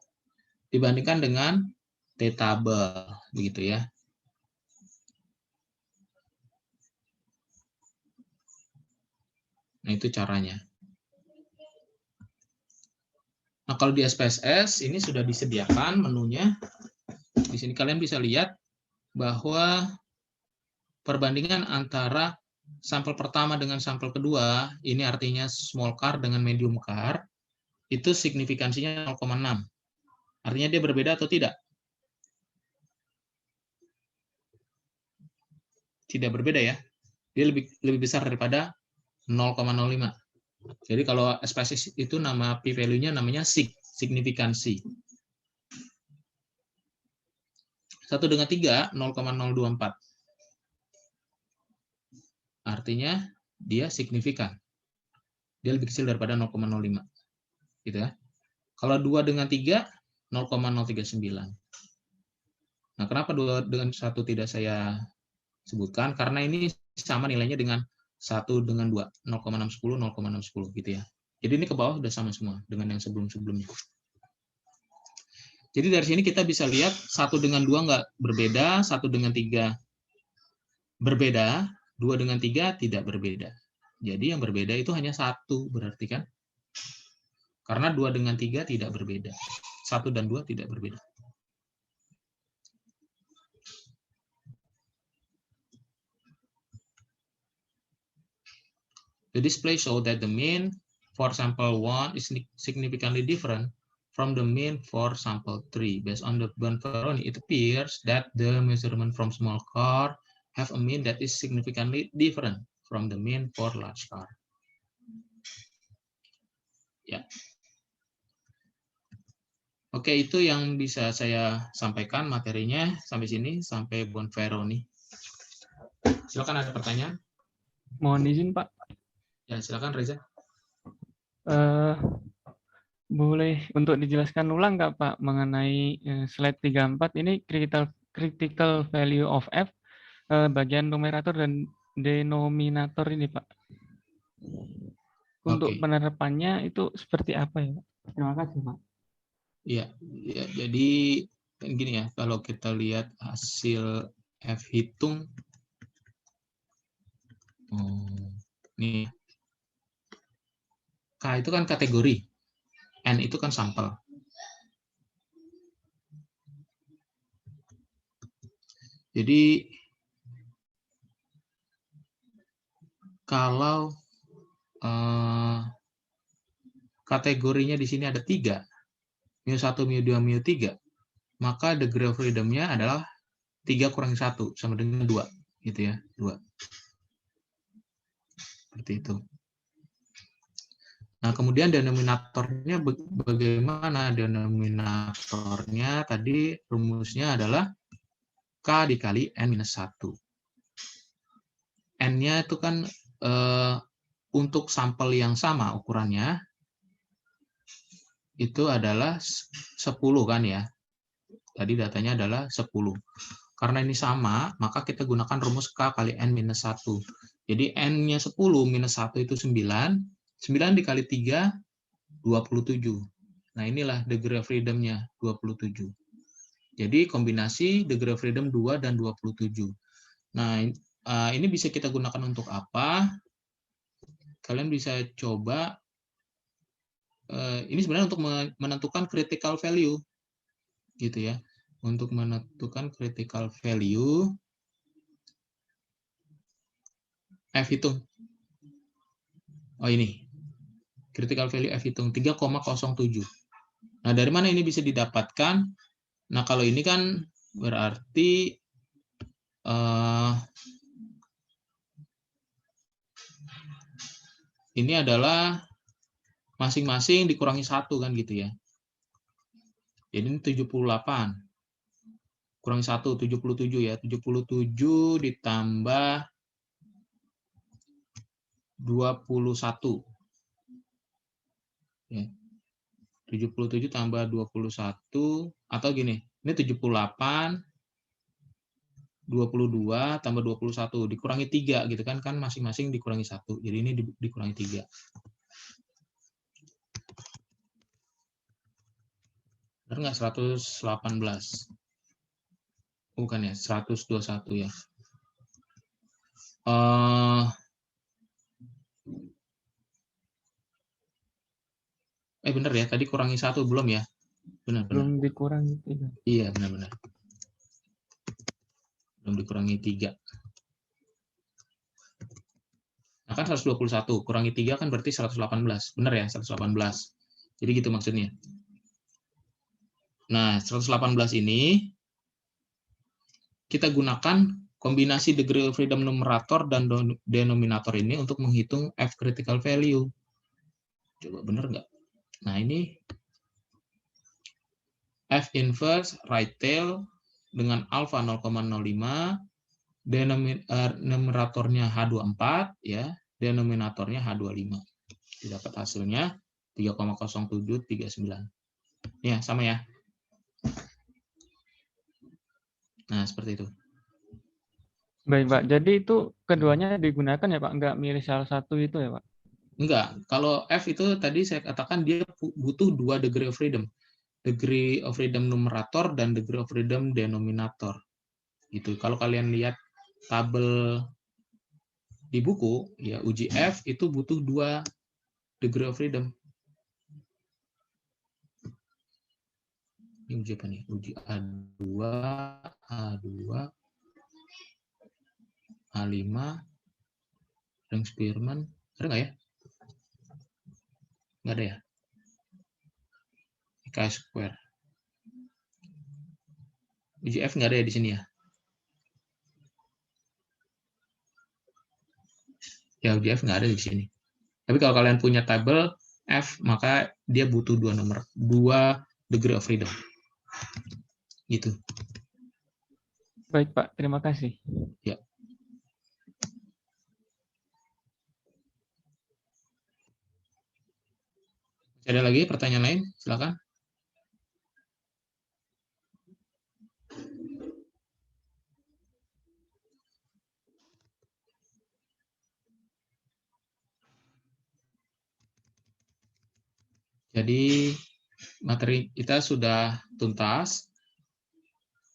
S1: Dibandingkan dengan t-tabel, begitu ya. Nah, itu caranya. Nah, kalau di SPSS ini sudah disediakan menunya. Di sini kalian bisa lihat bahwa perbandingan antara sampel pertama dengan sampel kedua, ini artinya small car dengan medium car, itu signifikansinya 0,6. Artinya dia berbeda atau tidak? Tidak berbeda ya. Dia lebih besar daripada 0,05. Jadi kalau SPSS itu nama p-value-nya namanya signifikansi. 1 dengan 3, 0,024. artinya dia signifikan. Dia lebih kecil daripada 0,05. Gitu ya. Kalau 2 dengan 3, 0,039. Nah, kenapa 2 dengan 1 tidak saya sebutkan? Karena ini sama nilainya dengan 1 dengan 2, 0,610, 0,610 gitu ya. Jadi ini ke bawah sudah sama semua dengan yang sebelum-sebelumnya. Jadi dari sini kita bisa lihat 1 dengan 2 nggak berbeda, 1 dengan 3 berbeda, 2 dengan 3 tidak berbeda. Jadi yang berbeda itu hanya 1 berarti kan? Karena 2 dengan 3 tidak berbeda. 1 dan 2 tidak berbeda. The display show that the mean for sample 1 is significantly different from the mean for sample 3. Based on the Bonferroni, it appears that the measurement from small car have a mean that is significantly different from the mean for large car. Ya. Oke, itu yang bisa saya sampaikan materinya sampai sini, sampai Bonferroni. Silakan ada pertanyaan.
S10: Mohon izin, Pak.
S1: Ya, silakan Reza.
S10: Boleh untuk dijelaskan ulang nggak, Pak, mengenai slide 34 ini critical value of F bagian numerator dan denominator ini, Pak. Untuk penerapannya itu seperti apa ya, Pak? Terima kasih, Pak.
S1: Iya, ya, jadi gini ya, kalau kita lihat hasil F hitung, nih, K itu kan kategori, N itu kan sampel. Jadi kalau kategorinya di sini ada 3, mu1, mu2, mu3, maka degree of freedom-nya adalah 3 kurangi 1 sama dengan 2, gitu ya, 2. Seperti itu. Nah, kemudian denominatornya bagaimana? Denominatornya tadi rumusnya adalah K dikali N-1. N-nya itu kan untuk sampel yang sama ukurannya, itu adalah 10 kan ya. Tadi datanya adalah 10. Karena ini sama, maka kita gunakan rumus K kali N-1. Jadi N-nya 10 minus 1 itu 9. 9 dikali 3, 27. Nah, inilah degree of freedom-nya, 27. Jadi kombinasi degree of freedom 2 dan 27. Nah, ini bisa kita gunakan untuk apa? Kalian bisa coba, ini sebenarnya untuk menentukan critical value. Gitu ya. Untuk menentukan critical value, F hitung. Oh, ini. Critical value F hitung 3,07. Nah, dari mana ini bisa didapatkan? Nah, kalau ini kan berarti ini adalah masing-masing dikurangi 1 kan gitu ya. Jadi ini 78. Kurangi 1, 77 ya. 77 ditambah 21. Ya. 77 tambah 21, atau gini, ini 78, 22 tambah 21, dikurangi 3 gitu kan, masing-masing dikurangi 1, jadi ini dikurangi 3. Benar nggak 118? Bukan ya, 121 ya. Benar ya, tadi kurangi 1 belum ya? Benar.
S10: Belum dikurangi 3.
S1: Iya, benar. Belum dikurangi 3. Nah, kan 121, kurangi 3 kan berarti 118. Benar ya, 118. Jadi gitu maksudnya. Nah, 118 ini kita gunakan kombinasi degree of freedom numerator dan denominator ini untuk menghitung F critical value. Coba benar nggak? Nah, ini F inverse right tail dengan alpha 0,05 numeratornya H24 ya, denominatornya H25. Didapat hasilnya 3,0739. Ya, sama ya. Nah, seperti itu.
S10: Baik, Pak. Jadi itu keduanya digunakan ya, Pak? Nggak milih salah satu itu ya, Pak?
S1: Enggak. Kalau F itu tadi saya katakan dia butuh 2 degree of freedom. Degree of freedom numerator dan degree of freedom denominator. Gitu. Kalau kalian lihat tabel di buku, ya uji F itu butuh 2 degree of freedom. Ini uji apa nih? Uji A2, A5, ring Spearman. Ada nggak ya? Nggak ada ya? Chi-square. Uji F nggak ada ya di sini ya? Ya, uji F nggak ada di sini. Tapi kalau kalian punya tabel F, maka dia butuh 2 degree of freedom. Gitu.
S10: Baik, Pak. Terima kasih.
S1: Ya. Ada lagi pertanyaan lain? Silakan. Jadi materi kita sudah tuntas.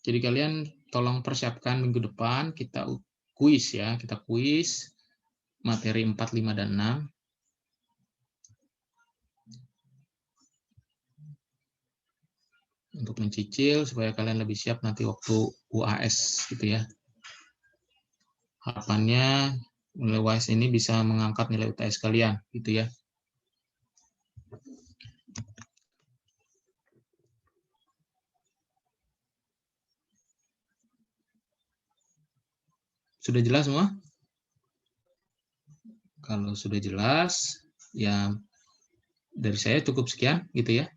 S1: Jadi kalian tolong persiapkan minggu depan kita kuis ya, kita kuis materi 4, 5, dan 6. Untuk mencicil supaya kalian lebih siap nanti waktu UAS gitu ya. Harapannya nilai UAS ini bisa mengangkat nilai UTS kalian gitu ya. Sudah jelas semua? Kalau sudah jelas, ya dari saya cukup sekian gitu ya.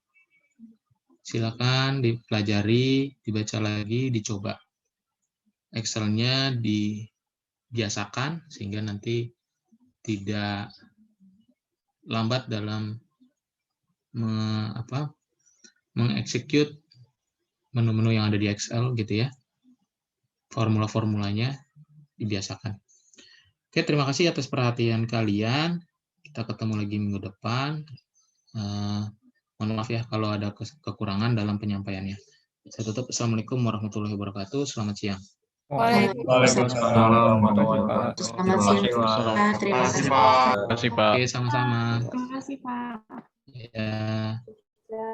S1: Silakan dipelajari, dibaca lagi, dicoba. Excel-nya dibiasakan sehingga nanti tidak lambat dalam mengeksekut menu-menu yang ada di Excel gitu ya. Formula-formulanya dibiasakan. Oke, terima kasih atas perhatian kalian. Kita ketemu lagi minggu depan. Mohon maaf ya kalau ada kekurangan dalam penyampaiannya. Saya tutup. Assalamualaikum warahmatullahi wabarakatuh. Selamat siang.
S10: Waalaikumsalam warahmatullahi wabarakatuh.
S8: Selamat siang, Pak. Terima kasih, Pak.
S10: Terima kasih, Pak.
S1: Oke, sama-sama.
S7: Terima kasih, Pak.
S1: Ya.
S4: Ya,